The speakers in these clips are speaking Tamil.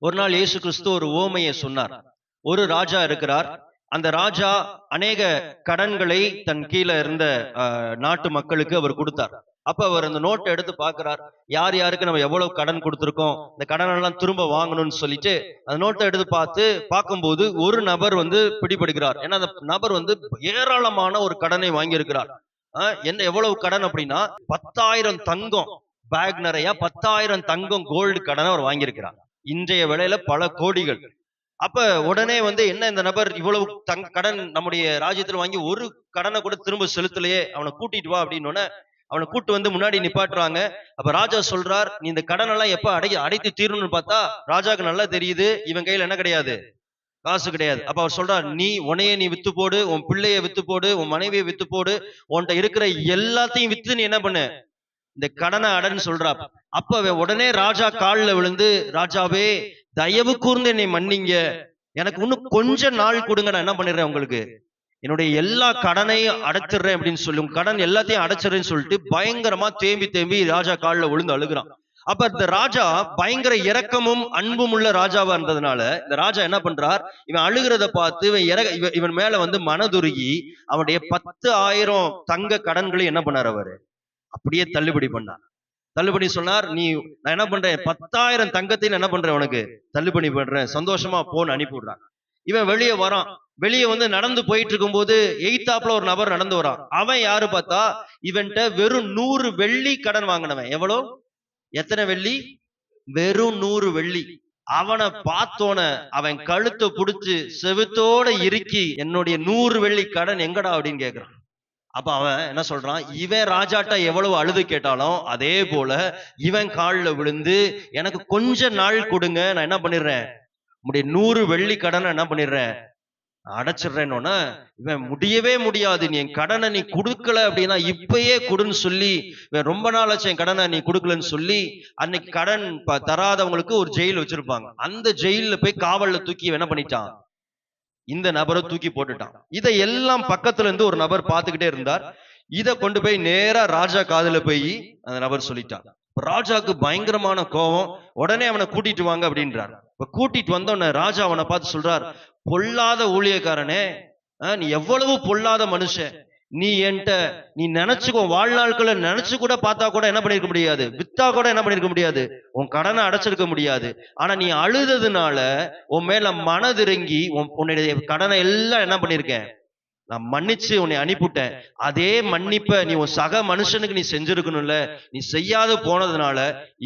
ஒரு நாள் இயேசு கிறிஸ்து ஒரு உவமையை சொன்னார். ஒரு ராஜா இருக்கிறார். அந்த ராஜா அநேக கடன்களை தன் கீழே இருந்த நாட்டு மக்களுக்கு அவர் கொடுத்தார். அப்ப அவர் அந்த நோட்டை எடுத்து பார்க்கிறார். யார் யாருக்கு நம்ம எவ்வளவு கடன் கொடுத்திருக்கோம், இந்த கடன் எல்லாம் திரும்ப வாங்கணும்னு சொல்லிட்டு அந்த நோட்டை எடுத்து பார்க்கும்போது ஒரு நபர் பிடிபடுகிறார். ஏன்னா அந்த நபர் ஏராளமான ஒரு கடனை வாங்கி இருக்கிறார். என்ன எவ்வளவு கடன் அப்படின்னா 10,000 தங்கம் பேக் நிறைய 10,000 தங்கம் கோல்டு கடனை அவர் வாங்கியிருக்கிறார். இன்றைய விலையில பல கோடிகள். அப்ப உடனே என்ன இந்த நபர் இவ்வளவு கடன் நம்முடைய ராஜ்யத்துல வாங்கி ஒரு கடனை கூட திரும்ப செலுத்தலையே, அவனை கூட்டிட்டு வா அப்படின்னு அவனை கூட்டு முன்னாடி நிப்பாட்டுறாங்க. அப்ப ராஜா சொல்றார், நீ இந்த கடன் எல்லாம் எப்ப அடைத்து தீரணும்னு பார்த்தா ராஜாக்கு நல்லா தெரியுது இவன் கையில என்ன கிடையாது, காசு கிடையாது. அப்ப அவர் சொல்றார், நீ உன்னைய நீ வித்து போடு, உன் பிள்ளைய வித்து போடு, உன் மனைவியை வித்து போடு, உன்கிட்ட இருக்கிற எல்லாத்தையும் வித்து நீ என்ன பண்ணு, இந்த கடனை அடன்னு சொல்றா. அப்ப உடனே ராஜா காலில் விழுந்து, ராஜாவே தயவு கூர்ந்து என்னை மன்னிங்க, எனக்கு இன்னும் கொஞ்ச நாள் கொடுங்க, நான் என்ன பண்ணிடுறேன், உங்களுக்கு என்னுடைய எல்லா கடனையும் அடைச்சிடுறேன் அப்படின்னு சொல்லி, உங்க கடன் எல்லாத்தையும் அடைச்சிடுறேன்னு சொல்லிட்டு பயங்கரமா தேம்பி ராஜா காலில் விழுந்து அழுகிறான். அப்ப இந்த ராஜா பயங்கர இரக்கமும் அன்பும் உள்ள ராஜாவா இருந்ததுனால இந்த ராஜா என்ன பண்றார், இவன் அழுகிறத பார்த்து இவன் மேல மனதுருகி அவனுடைய 10,000 தங்க கடன்களை என்ன பண்ணார், அவரு அப்படியே தள்ளுபடி பண்ணார். தள்ளுபடி சொன்னார், நீ நான் என்ன பண்றேன், 10,000 தங்கத்தையும் என்ன பண்றேன், உனக்கு தள்ளுபடி பண்றேன், சந்தோஷமா போன்னு அனுப்பிவிடுறான். இவன் வெளியே வரான். வெளியே நடந்து போயிட்டு இருக்கும் போது எய்தாப்ல ஒரு நபர் நடந்து வரான். அவன் யாரு பார்த்தா, இவன்ட்ட வெறும் 100 வெள்ளி கடன் வாங்கினவன். எவ்வளவு, எத்தனை வெள்ளி, வெறும் 100 வெள்ளி. அவனை பார்த்தோன அவன் கழுத்தை புடிச்சு செவுத்தோட இறுக்கி, என்னுடைய 100 வெள்ளி கடன் எங்கடா அப்படின்னு கேட்கிறான். அப்ப அவன் என்ன சொல்றான், இவன் ராஜாட்டா எவ்வளவு அழுது கேட்டாலும் அதே போல இவன் காலில் விழுந்து, எனக்கு கொஞ்ச நாள் கொடுங்க, நான் என்ன பண்ணிடுறேன், உடைய 100 வெள்ளி கடனை என்ன பண்ணிடுறேன், அடைச்சிடுறேன்னு. இவன் முடியவே முடியாது, நீ என் கடனை நீ கொடுக்கல அப்படின்னா இப்பயே கொடுன்னு சொல்லி, இவன் ரொம்ப நாள் ஆச்சு என் கடனை நீ கொடுக்கலன்னு சொல்லி, அன்னைக்கு கடன் தராதவங்களுக்கு ஒரு ஜெயில் வச்சிருப்பாங்க, அந்த ஜெயில போய் காவல்ல தூக்கி என்ன பண்ணிட்டான், இந்த நபரை தூக்கி போட்டுட்டான். இதை எல்லாம் பக்கத்துல இருந்து ஒரு நபர் பார்த்துக்கிட்டே இருந்தார். இதை கொண்டு போய் நேரா ராஜா காதுல போய் அந்த நபர் சொல்லிட்டான். ராஜாக்கு பயங்கரமான கோபம். உடனே அவனை கூட்டிட்டு வாங்க அப்படின்றார். இப்ப கூட்டிட்டு வந்தோடனே ராஜா அவனை பார்த்து சொல்றார், பொல்லாத ஊழியக்காரனே, நீ எவ்வளவு பொல்லாத மனுஷன், நீ என்கிட்ட நீ நினைச்சுக்கோ, வாழ்நாட்களை நினைச்சு கூட பார்த்தா கூட என்ன பண்ணிருக்க முடியாது, வித்தா கூட என்ன பண்ணிருக்க முடியாது, உன் கடனை அடைச்சிருக்க முடியாது. ஆனா நீ அழுததுனால உன் மேல மனதிறங்கி உன்னுடைய கடனை எல்லாம் என்ன பண்ணிருக்கேன், நான் மன்னிச்சு உன்னை அனுப்பிவிட்டேன். அதே மன்னிப்ப நீ உன் சக மனுஷனுக்கு நீ செஞ்சிருக்கணும்ல, நீ செய்யாத போனதுனால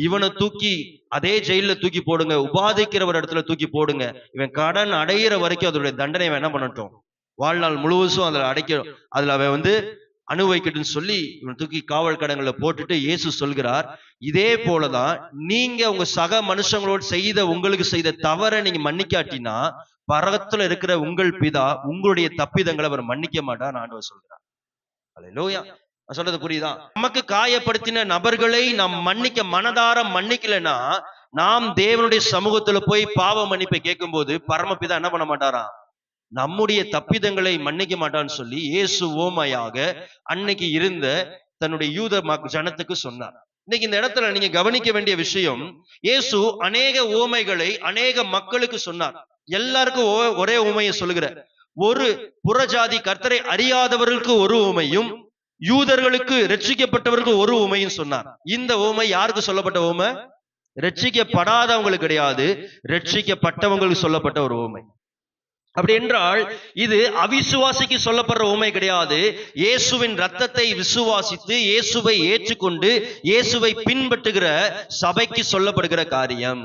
இவனை தூக்கி அதே ஜெயில தூக்கி போடுங்க, உபாதிக்கிற ஒரு இடத்துல தூக்கி போடுங்க, இவன் கடன் அடையிற வரைக்கும் அதோடைய தண்டனை என்ன பண்ணட்டும், வாழ்நாள் முழுவதும் அதுல அவன் அனுபவிக்கட்டும்னு சொல்லி இவன் தூக்கி காவல் கடன்களை போட்டுட்டு இயேசு சொல்கிறார், இதே போலதான் நீங்க உங்க சக மனுஷங்களோடு உங்களுக்கு செய்த தவறை நீங்க மன்னிக்காட்டினா பரவத்துல இருக்கிற உங்கள் பிதா உங்களுடைய தப்பிதங்களை அவர் மன்னிக்க மாட்டார் ஆண்டவர் சொல்கிறார். அல்லேலூயா. சொல்றது புரியுதா? நமக்கு காயப்படுத்தின நபர்களை நாம் மனதார மன்னிக்கலைன்னா நாம் தேவனுடைய சமூகத்துல போய் பாவ மன்னிப்பை கேட்கும் போது பரமபிதா என்ன பண்ண மாட்டாரா, நம்முடைய தப்பிதங்களை மன்னிக்க மாட்டான்னு சொல்லி இயேசு ஓமையாக அன்னைக்கு இருந்த தன்னுடைய யூத ஜனத்துக்கு சொன்னார். இன்னைக்கு இந்த இடத்துல நீங்க கவனிக்க வேண்டிய விஷயம், இயேசு அநேக ஓமைகளை அநேக மக்களுக்கு சொன்னார். எல்லாருக்கும் ஒரே உமையை சொல்லுகிற, ஒரு புறஜாதி கர்த்தரை அறியாதவர்களுக்கு ஒரு உமையும் யூதர்களுக்கு ரட்சிக்கப்பட்டவருக்கு ஒரு உமையும் சொன்னார். இந்த உமை யாருக்கு சொல்லப்பட்ட உமை, ரட்சிக்கப்படாதவங்களுக்கு கிடையாது, ரட்சிக்கப்பட்டவங்களுக்கு சொல்லப்பட்ட ஒரு உமை. அப்படி என்றால் இது அவிசுவாசிக்கு சொல்லப்படுற உண்மை கிடையாது. இயேசுவின் ரத்தத்தை விசுவாசித்து இயேசுவை ஏற்றுக்கொண்டு இயேசுவை பின்பற்றுகிற சபைக்கு சொல்லப்படுகிற காரியம்.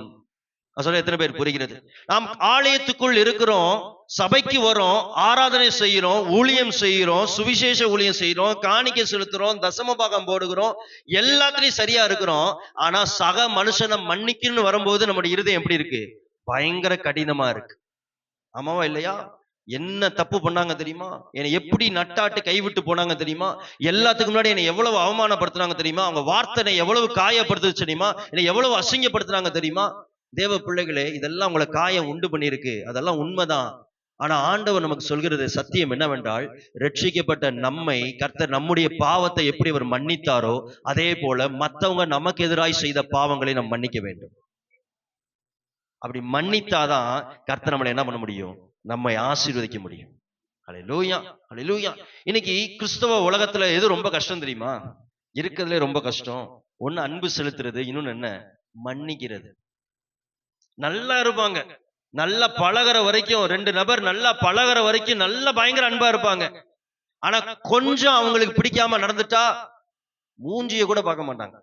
சொல்ல எத்தனை பேர் புரிகிறது? நாம் ஆலயத்துக்குள் இருக்கிறோம், சபைக்கு வரோம், ஆராதனை செய்யறோம், ஊழியம் செய்யறோம், சுவிசேஷ ஊழியம் செய்யறோம், காணிக்கை செலுத்துறோம், தசம பாகம் போடுகிறோம், எல்லாத்துலயும் சரியா இருக்கிறோம். ஆனா சக மனுஷனை மன்னிக்கணும்னு வரும்போது நம்முடைய இருதயம் எப்படி இருக்கு, பயங்கர கடினமா இருக்கு. ஆமாவா இல்லையா? என்ன தப்பு பண்ணாங்க தெரியுமா, என்னை எப்படி நட்டாட்டு கைவிட்டு போனாங்க தெரியுமா, எல்லாத்துக்கு முன்னாடி என்னை எவ்வளவு அவமானப்படுத்தினாங்க தெரியுமா, அவங்க வார்த்தை எவ்வளவு காயப்படுத்துச்சு தெரியுமா, என்னை எவ்வளவு அசிங்கப்படுத்தினாங்க தெரியுமா. தேவ பிள்ளைகளே, இதெல்லாம் உங்களை காயம் உண்டு பண்ணிருக்கு, அதெல்லாம் உண்மைதான். ஆனா ஆண்டவர் நமக்கு சொல்கிறது சத்தியம் என்னவென்றால், ரட்சிக்கப்பட்ட நம்மை கர்த்தர் நம்முடைய பாவத்தை எப்படி அவர் மன்னித்தாரோ அதே போல மற்றவங்க நமக்கு எதிராய் செய்த பாவங்களை நாம் மன்னிக்க வேண்டும். அப்படி மன்னித்தாதான் கர்த்தர் நம்மளை என்ன பண்ண முடியும், நம்மை ஆசீர்வதிக்க முடியும். ஹல்லேலூயா, ஹல்லேலூயா. இன்னைக்கு கிறிஸ்தவ உலகத்துல எது ரொம்ப கஷ்டம் தெரியுமா? இருக்கிறதுலே ரொம்ப கஷ்டம். ஒண்ணு அன்பு செலுத்துறது, இன்னொன்னு என்ன, மன்னிக்கிறது. நல்லா இருப்பாங்க, நல்லா பழகிற வரைக்கும், ரெண்டு நபர் நல்லா பழகிற வரைக்கும் நல்லா பயங்கர அன்பா இருப்பாங்க. ஆனா கொஞ்சம் அவங்களுக்கு பிடிக்காம நடந்துட்டா மூஞ்சிய கூட பார்க்க மாட்டாங்க,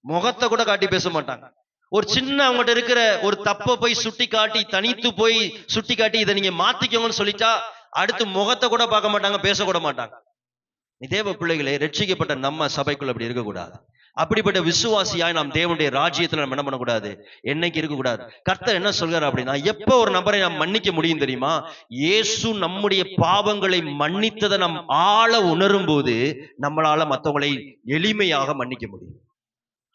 முகத்தை கூட காட்டி பேச மாட்டாங்க. ஒரு சின்ன அவங்ககிட்ட இருக்கிற ஒரு தப்ப போய் சுட்டி காட்டி, தனித்து போய் சுட்டி காட்டி இதை நீங்க மாத்திக்கோங்கன்னு சொல்லிட்டா அடுத்து முகத்தை கூட பார்க்க மாட்டாங்க, பேசக்கூட மாட்டாங்க. தேவ பிள்ளைகளே, ரட்சிக்கப்பட்ட நம்ம சபைக்குள்ள அப்படி இருக்கக்கூடாது. அப்படிப்பட்ட விசுவாசியாய் நாம் தேவனுடைய ராஜ்யத்துல நம்ம என்ன பண்ணக்கூடாது, என்னைக்கு இருக்கக்கூடாது. கர்த்தர் என்ன சொல்றாரு அப்படின்னா, எப்ப ஒரு நபரை நாம் மன்னிக்க முடியும் தெரியுமா? இயேசு நம்முடைய பாவங்களை மன்னித்ததை நாம் ஆழ உணரும் போது நம்மளால மற்றவங்களை எளிமையாக மன்னிக்க முடியும்.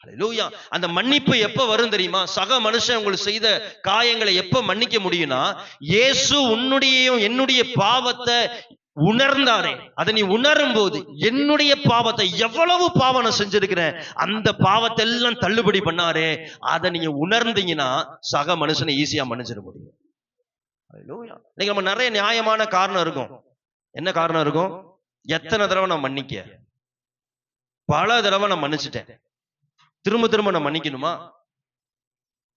ஹல்லேலூயா. அந்த மன்னிப்பு எப்ப வரும் தெரியுமா? சக மனுஷன் உங்களுக்கு செய்த காயங்களை எப்ப மன்னிக்க முடியும்னா, இயேசு உன்னுடையும் என்னுடைய பாவத்தை உணர்ந்தாரே, அதை நீ உணரும் போது, என்னுடைய பாவத்தை, எவ்வளவு பாவம் நான் செஞ்சிருக்கிறேன், அந்த பாவத்தை எல்லாம் தள்ளுபடி பண்ணாரே, அதை நீங்க உணர்ந்தீங்கன்னா சக மனுஷனை ஈஸியா மன்னிச்சிட முடியும். நீங்க நம்ம நிறைய நியாயமான காரணம் இருக்கும். என்ன காரணம் இருக்கும்? எத்தனை தடவை நான் மன்னிக்க, பல தடவை நான் மன்னிச்சுட்டேன், திரும்ப திரும்ப நான் மன்னிக்கணுமா?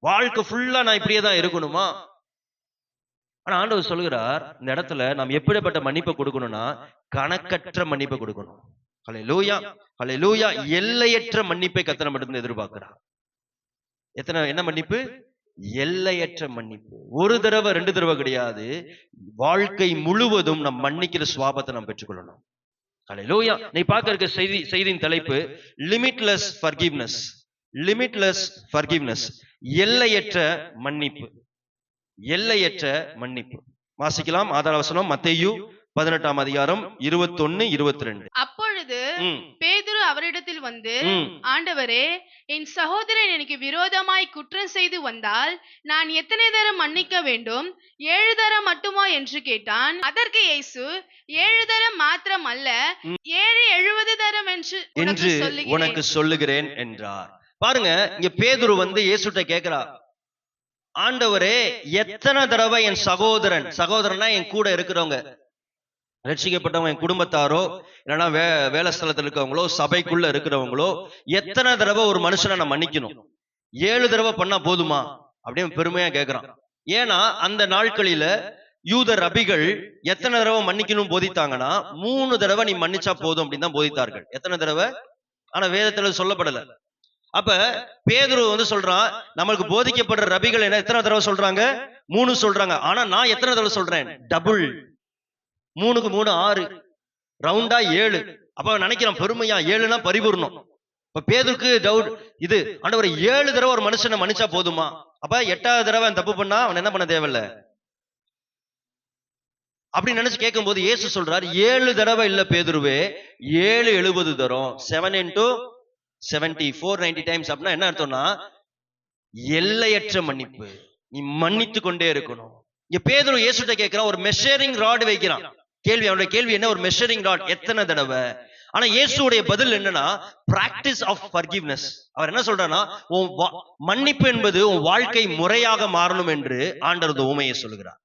வாழ்க்கை ஃபுல்லா நான் இப்படியே தான் இருக்கணுமா? ஆனா ஆண்டவர் சொல்கிறார், இந்த இடத்துல நாம் எப்படிப்பட்ட மன்னிப்பை கொடுக்கணும்னா, கணக்கற்ற மன்னிப்பை கொடுக்கணும். ஹல்லேலூயா, ஹல்லேலூயா. எல்லையற்ற மன்னிப்பை கர்த்தர் நம்மிடத்தில் எதிர்பார்க்கிறார். என்ன மன்னிப்பு? எல்லையற்ற மன்னிப்பு. ஒரு தடவை ரெண்டு தடவை கிடையாது, வாழ்க்கை முழுவதும் நம் மன்னிக்கிற சுவாபத்தை நாம் பெற்றுக்கொள்ளணும். ஹல்லேலூயா. நீ பார்க்க இருக்க செய்தியின் தலைப்பு லிமிட்லெஸ் ஃபர்கிவ்னஸ். லிமிட்லெஸ் ஃபர்கிவ்னஸ், எல்லையற்ற மன்னிப்பு. எல்லையற்ற மன்னிப்பு. வாசிக்கலாம் ஆதார வசனம், மத்தேயு 18ஆம் அதிகாரம் 21, 22. அப்பொழுது பேதுரு அவரிடத்தில் வந்து, ஆண்டவரே, என் சகோதரன் எனக்கு விரோதமாய் குற்றம் செய்து வந்தால் நான் எத்தனை தரம் மன்னிக்க வேண்டும்? 7 தரம் மட்டுமா என்று கேட்டான். அதற்கு இயேசு, 7 தரம் மாத்திரம் அல்ல, 70 தரம் என்று உனக்கு சொல்லுகிறேன் என்றார். பாருங்க, இங்க பேதுரு வந்து இயேசுட்ட கேட்கிறார், ஆண்டவரே, எத்தனை தடவை என் சகோதரன், சகோதரனா என் கூட இருக்கிறவங்க, ரட்சிக்கப்பட்டவங்க, என் குடும்பத்தாரோ இல்லைன்னா வேலை ஸ்தலத்தில் இருக்கிறவங்களோ சபைக்குள்ள இருக்கிறவங்களோ, எத்தனை தடவை ஒரு மனுஷனை நான் மன்னிக்கணும்? 7 தடவை பண்ணா போதுமா அப்படின்னு பெருமையா கேட்கிறான். ஏன்னா அந்த நாட்களில யூத ரபிகள் எத்தனை தடவை மன்னிக்கணும் போதித்தாங்கன்னா, 3 தடவை நீ மன்னிச்சா போதும் அப்படின்னு தான் போதித்தார்கள். எத்தனை தடவை? ஆனா வேதத்துல சொல்லப்படல. அப்ப பேதுரு வந்து சொல்றான், நம்மளுக்கு போதிக்கப்படுற ரபிகள் என்ன எத்தனை தடவை சொல்றாங்க? 3 சொல்றாங்க. ஆனா நான் எத்தனை தடவை சொல்றேன்? டபுள். 3க்கு 3 6, ரவுண்டா 7. அப்ப நினைக்கிறான் பெருமையா, 7னா பரிபூர்ணம். இப்ப பேதுருக்கு டவுட் இது, ஆண்டவர் 7 தடவை ஒரு மனுஷனை மன்னிச்சா போதுமா? அப்ப 8வது தடவை தப்பு பண்ணா அவன் என்ன பண்ண தேவையில்ல அப்படி நினைச்சு கேட்கும் போது இயேசு சொல்றாரு, 7 தடவை இல்ல பேதுருவே, 7 70 தரம். 7 into 70, 490 times. அப்படின்னா என்ன அர்த்தம்னா, எல்லையற்ற மன்னிப்பு. நீ மன்னித்து கொண்டே இருக்கணும். இங்க பேதுரு இயேசுட்ட கேட்கிறான், ஒரு மெஷரிங் ராட் வைக்கிறான். கேள்வி, அவனுடைய கேள்வி என்ன? ஒரு மெஷரிங் ராட், எத்தனை தடவை? ஆனா இயேசுடைய பதில் என்னன்னா, பிராக்டிஸ் ஆஃப் ஃபர்கிவ்னஸ். அவர் என்ன சொல்றாருன்னா, மன்னிப்பு என்பது உன் வாழ்க்கை முறையாக மாறணும் என்று ஆண்டவர் உண்மையை சொல்லுகிறார்.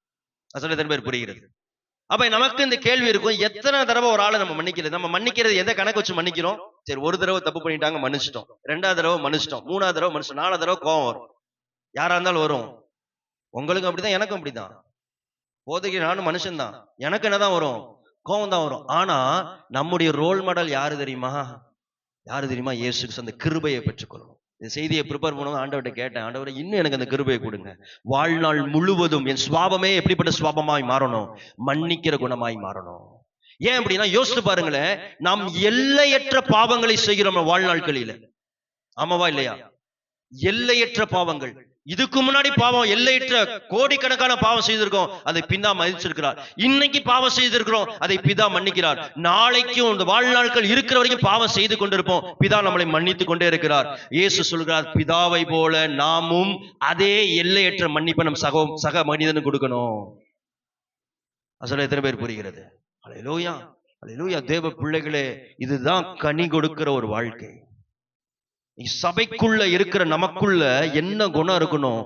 சொல்ல பேர் புரிகிறது. அப்ப நமக்கு இந்த கேள்வி இருக்கும், எத்தனை தடவை ஒரு ஆளை நம்ம மன்னிக்கிறது? நம்ம மன்னிக்கிறது எதை கணக்கு வச்சு மன்னிக்கிறோம்? சரி, ஒரு தடவை தப்பு பண்ணிட்டாங்க, மன்னிச்சிட்டோம். 2வது தடவை மன்னிச்சிட்டோம். 3வது தடவை மன்னிச்சிட்டோம். 4வது தடவை கோவம் வரும். யாரா இருந்தாலும் வரும். உங்களுக்கு அப்படிதான், எனக்கும் அப்படிதான். போதைக்கு நானும் மனுஷன் தான், எனக்கு என்னதான் வரும்? கோவம் தான் வரும். ஆனா நம்முடைய ரோல் மாடல் யாரு தெரியுமா? யாரு தெரியுமா? இயேசு. அந்த கிருபையை பெற்றுக்கொள்ளணும். இந்த செய்தியை ப்ரிப்பேர் பண்ணுவோம். ஆண்டவர்கிட்ட கேட்டேன், ஆண்டவரை இன்னும் எனக்கு அந்த கிருபையை கொடுங்க. வாழ்நாள் முழுவதும் என் சுவாபமே எப்படிப்பட்ட சுவாபமாய் மாறணும்? மன்னிக்கிற குணமாய் மாறணும். ஏன் அப்படின்னா, யோசித்து பாருங்களேன், நாம் எல்லையற்ற பாவங்களை செய்கிறோம் வாழ்நாட்களில. ஆமாவா இல்லையா? எல்லையற்ற பாவங்கள். இதுக்கு முன்னாடி பாவம் எல்லையற்ற கோடிக்கணக்கான பாவம் செய்திருக்கோம், அதை பிதா மன்னிச்சிருக்கிறார். இன்னைக்கு பாவம் செய்திருக்கிறோம், அதை பிதா மன்னிக்கிறார். நாளைக்கும் இந்த வாழ்நாட்கள் இருக்கிற வரைக்கும் பாவம் செய்து கொண்டிருப்போம், பிதா நம்மளை மன்னித்து கொண்டே இருக்கிறார். இயேசு சொல்கிறார், பிதாவை போல நாமும் அதே எல்லையற்ற மன்னிப்பை நம் சக மனிதனுக்கு கொடுக்கணும். அசல எத்தனை பேர் புரிகிறது? அல்லேலூயா, அல்லேலூயா. தேவ பிள்ளைகளே, இதுதான் கனி கொடுக்கிற ஒரு வாழ்க்கை. சபைக்குள்ள இருக்கிற நமக்குள்ள என்ன குணம் இருக்கணும்?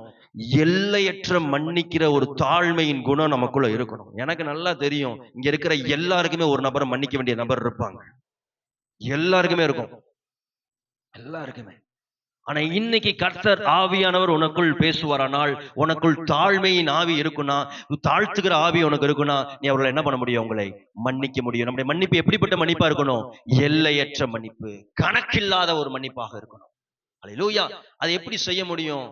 எல்லையற்ற மன்னிக்கிற ஒரு தாழ்மையின் குணம் நமக்குள்ள இருக்கணும். எனக்கு நல்லா தெரியும், இங்க இருக்கிற எல்லாருக்குமே ஒரு நபரை மன்னிக்க வேண்டிய நபர் இருப்பாங்க. எல்லாருக்குமே இருக்கும், எல்லாருக்குமே. ஆனா இன்னைக்கு கர்த்தர் ஆவியானவர் உனக்குள் பேசுவாரானால், உனக்குள் தாழ்மையின் ஆவி இருக்குன்னா, தாழ்த்துகிற ஆவி உனக்கு இருக்குன்னா, நீ அவர்களை என்ன பண்ண முடியும்? உங்களை மன்னிக்க முடியும். நம்முடைய மன்னிப்பு எப்படிப்பட்ட மன்னிப்பா இருக்கணும்? எல்லையற்ற மன்னிப்பு, கணக்கில்லாத ஒரு மன்னிப்பாக இருக்கணும். அல்லேலூயா. அதை எப்படி செய்ய முடியும்?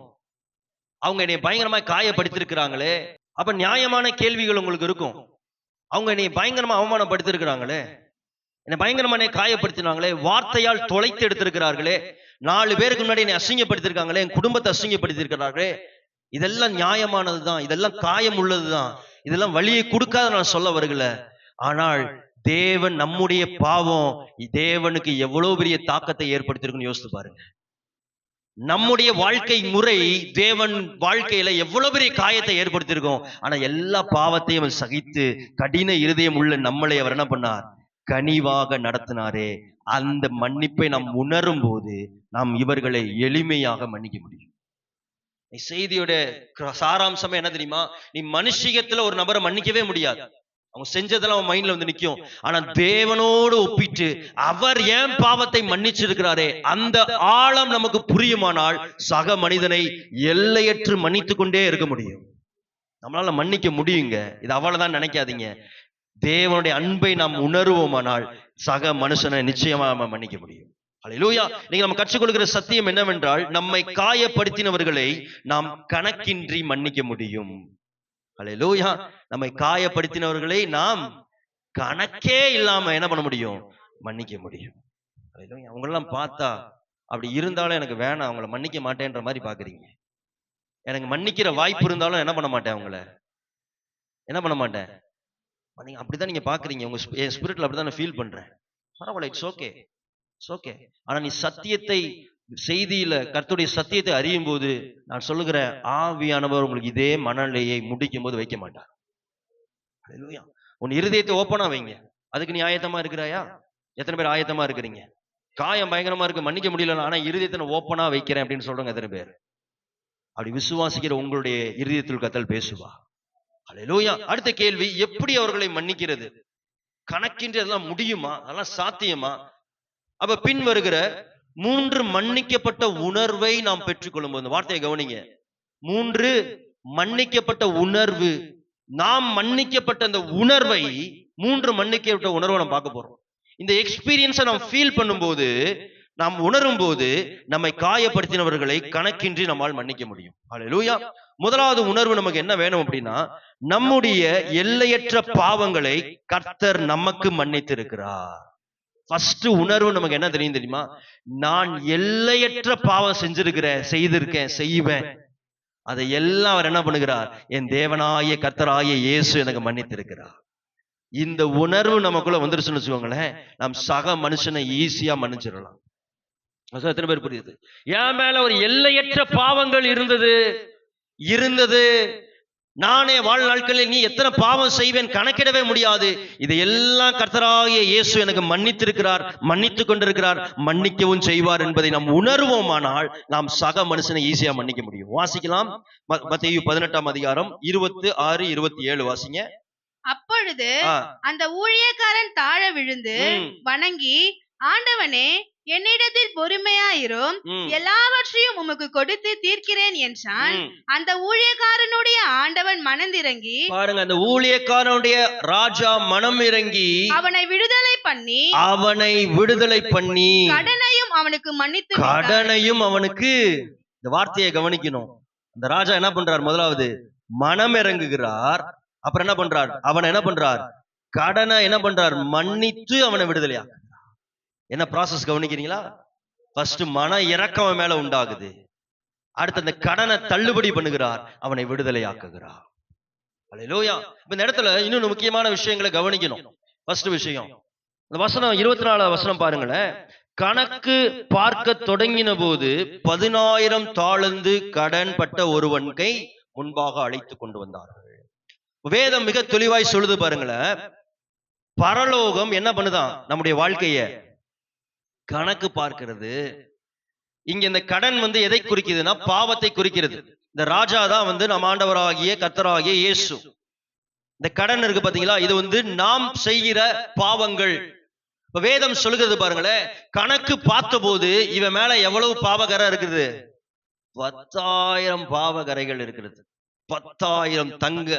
அவங்க என்னை பயங்கரமா காயப்படுத்திருக்கிறாங்களே, அப்ப நியாயமான கேள்விகள் உங்களுக்கு இருக்கும். அவங்க என்னை பயங்கரமா அவமானப்படுத்திருக்கிறாங்களே, என்னை பயங்கரமான காயப்படுத்தினாங்களே, வார்த்தையால் தொலைத்து எடுத்திருக்கிறார்களே, 4 பேருக்கு முன்னாடி என்னை அசிங்கப்படுத்திருக்காங்களே, என் குடும்பத்தை அசிங்கப்படுத்திருக்கிறார்களே, இதெல்லாம் நியாயமானதுதான், இதெல்லாம் காயம் உள்ளதுதான், இதெல்லாம் வலியை கொடுக்காத நான் சொல்ல வருகல. ஆனால் தேவன், நம்முடைய பாவம் தேவனுக்கு எவ்வளவு பெரிய தாக்கத்தை ஏற்படுத்திருக்குன்னு யோசித்து பாருங்க. நம்முடைய வாழ்க்கை முறை தேவன் வாழ்க்கையில எவ்வளவு பெரிய காயத்தை ஏற்படுத்தியிருக்கோம். ஆனா எல்லா பாவத்தையும் சகித்து கடின இருதயம் உள்ள நம்மளை அவர் என்ன பண்ணார்? கனிவாக நடத்தினாரே. அந்த மன்னிப்பை நாம் உணரும் போது நாம் இவர்களை எளிமையாக மன்னிக்க முடியும். செய்தியோட சாராம்சமே என்ன தெரியுமா? நீ மனுஷிகத்துல ஒரு நபரை மன்னிக்கவே முடியாது. அவங்க செஞ்சதெல்லாம் அவன் மைண்ட்ல வந்து நிக்கும். ஆனா தேவனோடு ஒப்பிட்டு அவர் ஏன் பாவத்தை மன்னிச்சிருக்கிறாரே, அந்த ஆழம் நமக்கு புரியுமானால் சக மனிதனை எல்லையற்று மன்னித்துக் கொண்டே இருக்க முடியும். நம்மளால மன்னிக்க முடியுங்க. இது அவ்வளவுதான் நினைக்காதீங்க. தேவனுடைய அன்பை நாம் உணர்வோமானால் சக மனுஷனை நிச்சயமா நம்ம மன்னிக்க முடியும். அல்லேலூயா. நீங்க நம்ம கற்றுக்கொள்கிற சத்தியம் என்னவென்றால், நம்மை காயப்படுத்தினவர்களை நாம் கணக்கின்றி மன்னிக்க முடியும். அல்லேலூயா. நம்மை காயப்படுத்தினவர்களை நாம் கணக்கே இல்லாம என்ன பண்ண முடியும்? மன்னிக்க முடியும். அல்லேலூயா. அவங்களெல்லாம் பார்த்தா அப்படி இருந்தாலும் எனக்கு வேணாம், அவங்கள மன்னிக்க மாட்டேன்ற மாதிரி பாக்குறீங்க. எனக்கு மன்னிக்கிற வாய்ப்பு இருந்தாலும் என்ன பண்ண மாட்டேன், அவங்கள என்ன பண்ண மாட்டேன். நீங்க அப்படிதான் நீங்க பாக்குறீங்க. உங்க என் ஸ்பிரிட்ல அப்படிதான் நான் ஃபீல் பண்றேன். பரவாயில்ல, இட்ஸ் ஓகே, இட்ஸ் ஓகே. ஆனா நீ சத்தியத்தை, செய்தியில கர்த்தருடைய சத்தியத்தை அறியும் போது நான் சொல்லுகிற ஆவியானவர் உங்களுக்கு இதே மனநிலையை முடிக்கும் போது வைக்க மாட்டார். அல்லேலூயா. உன் இருதயத்தை ஓப்பனா வைங்க. அதுக்கு நீ ஆயத்தமா இருக்கிறாயா? எத்தனை பேர் ஆயத்தமா இருக்கிறீங்க? காயம் பயங்கரமா இருக்கு, மன்னிக்க முடியல, ஆனா இருதயத்தை ஓப்பனா வைக்கிறேன் அப்படின்னு சொல்றவங்க எத்தனை பேர்? அப்படி விசுவாசிக்கிற உங்களுடைய இருதயத்தில் கர்த்தர் பேசுவா. அல்லேலூயா. அடுத்த கேள்வி, எப்படி அவர்களை மன்னிக்கிறது? கணக்கின்றி அதெல்லாம் முடியுமா? அதெல்லாம் சாத்தியமா? அப்ப பின் வருகிற 3 மன்னிக்கப்பட்ட உணர்வை நாம் பெற்றுக்கொள்ளும் போது, வார்த்தையை கவனிங்க. 3 மன்னிக்கப்பட்ட உணர்வு. நாம் மன்னிக்கப்பட்ட அந்த உணர்வை, 3 மன்னிக்கப்பட்ட உணர்வை நாம் பார்க்க போறோம். இந்த எக்ஸ்பீரியன்ஸை நாம் ஃபீல் பண்ணும்போது, நாம் உணரும் போது நம்மை காயப்படுத்தினவர்களை கணக்கின்றி நம்மால் மன்னிக்க முடியும். அல்லேலூயா. முதலாவது உணர்வு நமக்கு என்ன வேணும் அப்படின்னா, நம்முடைய எல்லையற்ற பாவங்களை கர்த்தர் நமக்கு மன்னித்திருக்கிறார். ஃபர்ஸ்ட் உணர்வு நமக்கு என்ன தெரியுமா? நான் எல்லையற்ற பாவம் செய்திருக்கேன், செய்வேன். அதை எல்லாம் அவர் என்ன பண்ணுகிறார்? என் தேவனாய கர்த்தராய இயேசு எனக்கு மன்னித்திருக்கிறார். இந்த உணர்வு நமக்குள்ள வந்துருச்சுன்னு வச்சுக்கோங்களேன், நாம் சக மனுஷனை ஈஸியா மன்னிச்சிடலாம். எத்தனை பேர் புரியுது? என் மேல ஒரு எல்லையற்ற பாவங்கள் இருந்தது. நானே வாழ்நாட்களில் நீ எத்தனை பாவம் செய்வேன் கணக்கிடவே முடியாது. இதையெல்லாம் கர்த்தராகிய இயேசு எனக்கு மன்னித்திருக்கிறார், மன்னித்துக் கொண்டிருக்கிறார், மன்னிக்கவும் செய்வார் என்பதை நாம் உணர்வோமானால் நாம் சக மனுஷனை ஈஸியா மன்னிக்க முடியும். வாசிக்கலாம். மத்தேயு 18ஆம் அதிகாரம் 26, 27 வாசிங்க. அப்பொழுது அந்த ஊழியக்காரன் தாழ விழுந்து வணங்கி, ஆண்டவனே, என்னிடத்தில் பொறுமையாயிரும், எல்லாவற்றையும் உமக்கு கொடுத்து தீர்க்கிறேன் என்றான். அந்த ஊழியக்காரனுடைய ஆண்டவன் மனதிறங்கி, பாருங்க, அந்த ஊழியக்காரனுடைய ராஜா மனம் இறங்கி அவனை விடுதலை பண்ணி கடனையும் அவனுக்கு இந்த வார்த்தையை கவனிக்கணும். அந்த ராஜா என்ன பண்றார்? முதலாவது மனம் இறங்குகிறார். அப்புறம் என்ன பண்றார்? அவனை என்ன பண்றார்? கடனை என்ன பண்றார்? மன்னித்து அவனை விடுதலையா. என்ன ப்ராசஸ் கவனிக்கிறீங்களா? ஃபர்ஸ்ட் மன இறக்கம் மேல உண்டாகுது. அடுத்து அந்த கடனை தள்ளுபடி பண்ணுகிறார், அவனை விடுதலையாக்குகிறார். அல்லேலூயா. இந்த இடத்துல இன்னும் முக்கியமான விஷயங்களை கவனிக்கணும். ஃபர்ஸ்ட் விஷயம், இந்த வசனம் 24 வசனம் பாருங்களேன். கணக்கு பார்க்க தொடங்கின போது 10,000 தாலந்து கடன் பட்ட ஒருவன் கை முன்பாக அழைத்து கொண்டு வந்தார்கள். வேதம் மிக தெளிவாய் சொல்லுது பாருங்களேன். பரலோகம் என்ன பண்ணுதான்? நம்முடைய வாழ்க்கைய கணக்கு பார்க்கிறது. இங்க இந்த கடன் எதை குறிக்குதுன்னா பாவத்தை குறிக்கிறது. இந்த ராஜா தான் நம்ம ஆண்டவராகிய கர்த்தராகிய இயேசு. இந்த கடன் இருக்கு பாத்தீங்களா, இது நாம் செய்கிற பாவங்கள். இப்ப வேதம் சொல்லுகிறது பாருங்களேன், கணக்கு பார்த்தபோது இவன் மேல எவ்வளவு பாவகரை இருக்குது? 10,000 பாவகரைகள் இருக்கிறது. 10,000 தங்க.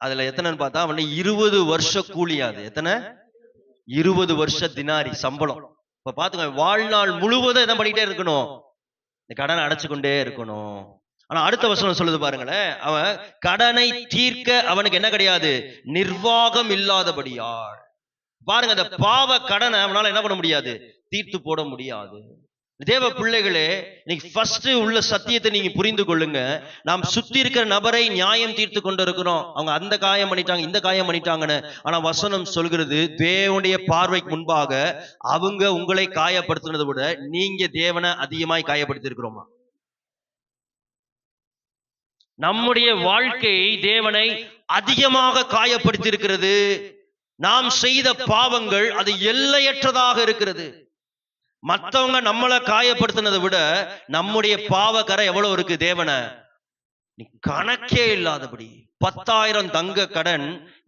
அதுல எத்தனைன்னு பார்த்தா 20 வருஷ கூலியாது. எத்தனை? 20 வருஷ தினாரி சம்பளம். இப்ப பாத்துங்க, வாழ்நாள் முழுவதும் என்ன பண்ணிட்டே இருக்கணும்? இந்த கடனை அடைச்சு கொண்டே இருக்கணும். ஆனா அடுத்த வசனம் சொல்லுது பாருங்களேன், அவன் கடனை தீர்க்க அவனுக்கு என்ன கிடையாது? நிர்வாகம் இல்லாதபடியால். பாருங்க, அந்த பாவ கடனை அவனால என்ன பண்ண முடியாது? தீர்த்து போட முடியாது. தேவ பிள்ளைகளே, இன்னைக்கு ஃபர்ஸ்ட் உள்ள சத்தியத்தை நீங்க புரிந்து கொள்ளுங்க. நாம் சுத்தி இருக்கிற நபரை நியாயம் தீர்த்து கொண்டு இருக்கிறோம். அவங்க அந்த காயம் பண்ணிட்டாங்க, இந்த காயம் பண்ணிட்டாங்கன்னு. ஆனா வசனம் சொல்கிறது, தேவனுடைய பார்வைக்கு முன்பாக அவங்க உங்களை காயப்படுத்தினதை விட நீங்க தேவனை அதிகமாய் காயப்படுத்தி இருக்கிறோமா? நம்முடைய வாழ்க்கை தேவனை அதிகமாக காயப்படுத்தி இருக்கிறது. நாம் செய்த பாவங்கள் அது எல்லையற்றதாக இருக்கிறது. மற்றவங்க நம்மளை காயப்படுத்தினதை விட நம்முடைய பாவ கரை எவ்வளவு இருக்கு? தேவனை கணக்கே இல்லாதபடி. 10,000 தங்க கடன்.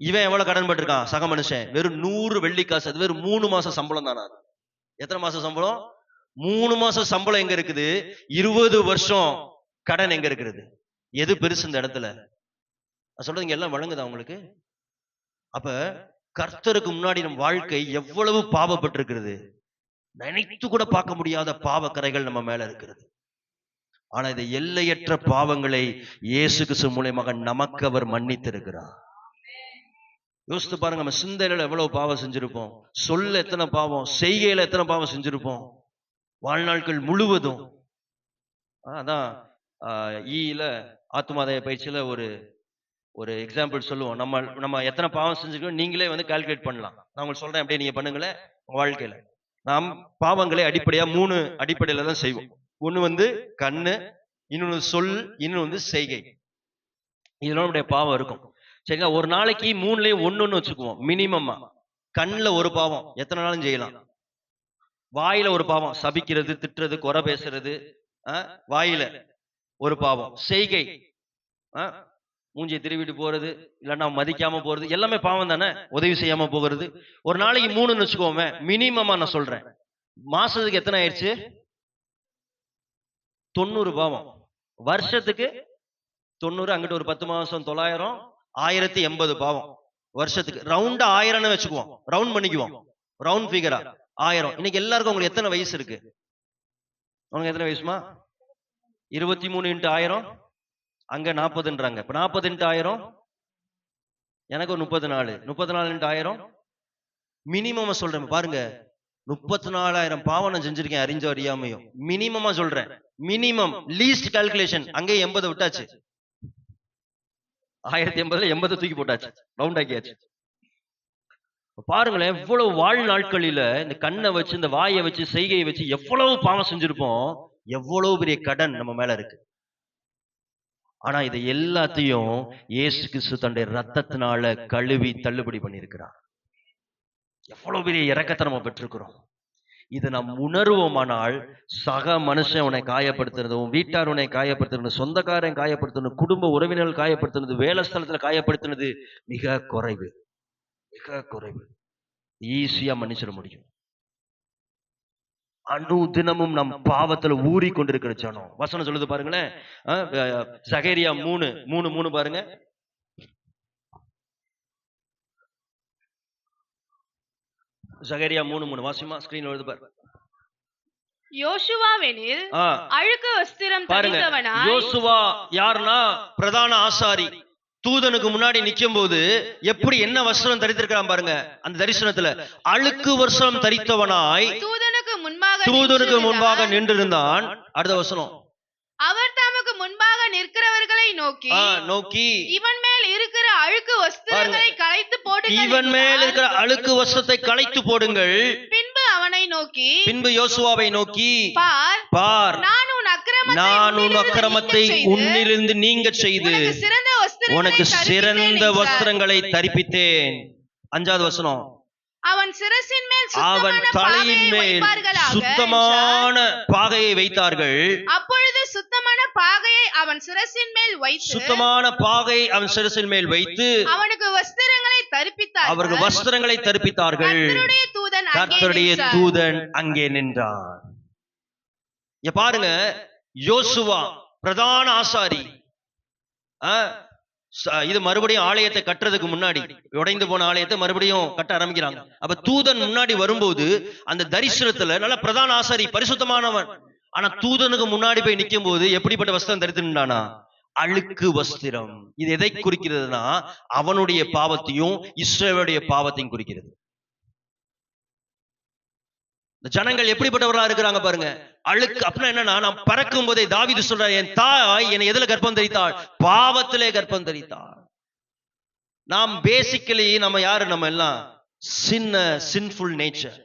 இவன் எவ்வளவு கடன் பட்டிருக்கான்? சக மனுஷன் வெறும் 100 வெள்ளிக்காசு. அது வெறும் 3 மாசம் சம்பளம் தானா? எத்தனை மாசம் சம்பளம்? 3 மாசம் சம்பளம் எங்க இருக்குது? 20 வருஷம் கடன் எங்க இருக்கிறது? எது பெருசு இந்த இடத்துல? சொல்றது எல்லாம் வழங்குதா உங்களுக்கு? அப்ப கர்த்தருக்கு முன்னாடி நம் வாழ்க்கை எவ்வளவு பாவப்பட்டிருக்கிறது. நினைத்து கூட பார்க்க முடியாத பாவ கரைகள் நம்ம மேல இருக்கிறது. ஆனா இந்த எல்லையற்ற பாவங்களை இயேசு கிறிஸ்து மூலமாக நமக்கு அவர் மன்னித்திருக்கிறார். யோசித்து பாருங்க, நம்ம சிந்தையில எவ்வளவு பாவம் செஞ்சிருப்போம், சொல்ல எத்தனை பாவம், செய்கையில எத்தனை பாவம் செஞ்சிருப்போம் வாழ்நாட்கள் முழுவதும். அதான் ஈல ஆத்துமாதாய பயிற்சியில ஒரு எக்ஸாம்பிள் சொல்லுவோம். நம்ம எத்தனை பாவம் செஞ்சிருக்கோம் நீங்களே கால்குலேட் பண்ணலாம். நான் உங்களுக்கு சொல்றேன், அப்படியே நீங்க பண்ணுங்களேன். வாழ்க்கையில நாம் பாவங்களை அடிப்படையா 3 அடிப்படையில தான் செய்வோம். ஒண்ணு கண்ணு, இன்னொன்னு சொல், இன்னொன்னு செய்கை. இதெல்லாம் நம்முடைய பாவம் இருக்கும். சரிங்களா? ஒரு நாளைக்கு 3லயும் ஒண்ணு வச்சுக்குவோம் மினிமமா. கண்ணுல ஒரு பாவம் எத்தனை நாளும் செய்யலாம். வாயில ஒரு பாவம், சபிக்கிறது, திட்டுறது, குறை பேசுறது. வாயில ஒரு பாவம். செய்கை, மூஞ்சியை திருவிட்டு போறது, இல்லைன்னா மதிக்காம போறது, எல்லாமே பாவம் தானே. உதவி செய்யாம போகிறது. ஒரு நாளைக்கு 3ன்னு வச்சுக்கோமே மினிமமா. நான் சொல்றேன், மாசத்துக்கு எத்தனை ஆயிடுச்சு? 90 பாவம். வருஷத்துக்கு 90, அங்கிட்டு ஒரு 10 மாசம் 900, 1080 பாவம் வருஷத்துக்கு. ரவுண்டா 1000 வச்சுக்குவோம், ரவுண்ட் பண்ணிக்குவோம், ரவுண்ட் ஃபிகரா 1000. இன்னைக்கு எல்லாருக்கும் உங்களுக்கு எத்தனை வயசு இருக்கு? உனக்கு எத்தனை வயசுமா? 23 × 1000, அங்க 40ன்றாங்க. இப்ப 40 × 1000, எனக்கு ஒரு 34. 34 × 1000 மினிமமா சொல்றேன் பாருங்க. 34,000 பாவம் நான் செஞ்சிருக்கேன், அறிஞ்சோ அறியாமையும். மினிமமா சொல்றேன், மினிமம் லீஸ்ட் கால்குலேஷன். அங்கே 80 விட்டாச்சு. 1080ல 80 தூக்கி போட்டாச்சு, ரவுண்ட் ஆக்கியாச்சு. பாருங்களேன், எவ்வளவு வாழ்நாட்களில இந்த கண்ணை வச்சு, இந்த வாயை வச்சு, செய்கையை வச்சு எவ்வளவு பாவம் செஞ்சிருப்போம். எவ்வளவு பெரிய கடன் நம்ம மேல இருக்கு. ஆனா இதை எல்லாத்தையும் இயேசு கிறிஸ்து தன்னுடைய ரத்தத்தினால கழுவி தள்ளுபடி பண்ணியிருக்கிறார். எவ்வளவு பெரிய இரக்கத்தை நம்ம பெற்றிருக்கிறோம். இதை நாம் உணர்வோமானால், சக மனுஷன் உன்னை காயப்படுத்துறது, உன் வீட்டார் உன்னை காயப்படுத்துறது, சொந்தக்காரன் காயப்படுத்துறது, குடும்ப உறவினர்கள் காயப்படுத்துறது, வேலை ஸ்தலத்துல காயப்படுத்துறது மிக குறைவு, மிக குறைவு. ஈஸியா மன்னிச்சிட முடியும். அனுதினமும் நம் பாவத்துல ஊறி கொண்டிருக்கிற ஜனம். வசனம் சொல்லுது பாருங்களேன், சகரியா 3:3 பாருங்க. சகரியா 3:3 வாசிமா, ஸ்கிரீன்ல வருது பாரு. யோசுவாவெனில் அழுக்கு வஸ்திரம் தரித்தவனாய். யோசுவா யாருன்னா பிரதான ஆசாரி. தூதனுக்கு முன்னாடி நிக்கும் போது எப்படி என்ன வஸ்திரம் தரித்திருக்கான் பாருங்க. அந்த தரிசனத்துல அழுக்கு வஸ்திரம் தரித்தவனாய் தூதனுக்கு முன்பாக நின்றிருந்தான். அடுத்த வசனம், அவர் தமக்கு முன்பாக நிற்கிறவர்களை நோக்கி இவன் மேல் இருக்கிற அழுக்கு வஸ்திரங்களை களைத்து போடுங்கள், இவன் மேல் இருக்கிற அழுக்கு வஸ்திரத்தை களைத்து போடுங்கள். பின்பு அவனை நோக்கி, பின்பு யோசுவாவை நோக்கி, பார், நான் உன் அக்கிரமத்தை உன்னிலிருந்து நீங்க செய்து உனக்கு சிறந்த வஸ்திரங்களை தரிப்பித்தேன். 5வது வசனம், அவன் சிரசின் மேல் அவன் சுத்தமான தலையின் பாகையை மேல் வைப்பார்களாக சுத்தமான பாகையை வைத்தார்கள். அப்பொழுது சுத்தமான பாகையை அவன் சிரசின் மேல் வைத்து சுத்தமான பாகை அவன் சிரசின் மேல் வைத்து அவனுக்கு வஸ்திரங்களை தரிப்பித்தார்கள். அவருக்கு வஸ்திரங்களை தரிப்பித்தார்கள். கர்த்தருடைய தூதன் அங்கே கர்த்தருடைய நின்றார். தூதன் அங்கே நின்றார். இங்க பாருங்க, யோசுவா பிரதான ஆசாரி. இது மறுபடியும் ஆலயத்தை கட்டுறதுக்கு முன்னாடி, உடைந்து போன ஆலயத்தை மறுபடியும் கட்ட ஆரம்பிக்கிறாங்க. அப்ப தூதன் முன்னாடி வரும்போது அந்த தரிசனத்துல நல்ல பிரதான ஆசாரி, பரிசுத்தமானவன். ஆனா தூதனுக்கு முன்னாடி போய் நிற்கும் போது எப்படிப்பட்ட வஸ்திரம் தரித்து நின்றானா? அழுக்கு வஸ்திரம். இது எதை குறிக்கிறதுனா அவனுடைய பாவத்தையும் இஸ்ரவேலுடைய பாவத்தையும் குறிக்கிறது. ஜனங்கள் எப்படிப்பட்டவர்களா இருக்கிறாங்க பாருங்க. அழுக்கு அப்படின்னா என்னன்னா, நான் பறக்கும் போதே தாவீது சொல்றார், என் தாய் என்னை எதுல கர்ப்பம் தரித்தாள்? பாவத்திலே கர்ப்பம் தரித்தாள். நாம் பேசிக்கலி நம்ம யாரு? நம்ம எல்லாம் சின்ஃபுல் நேச்சர்.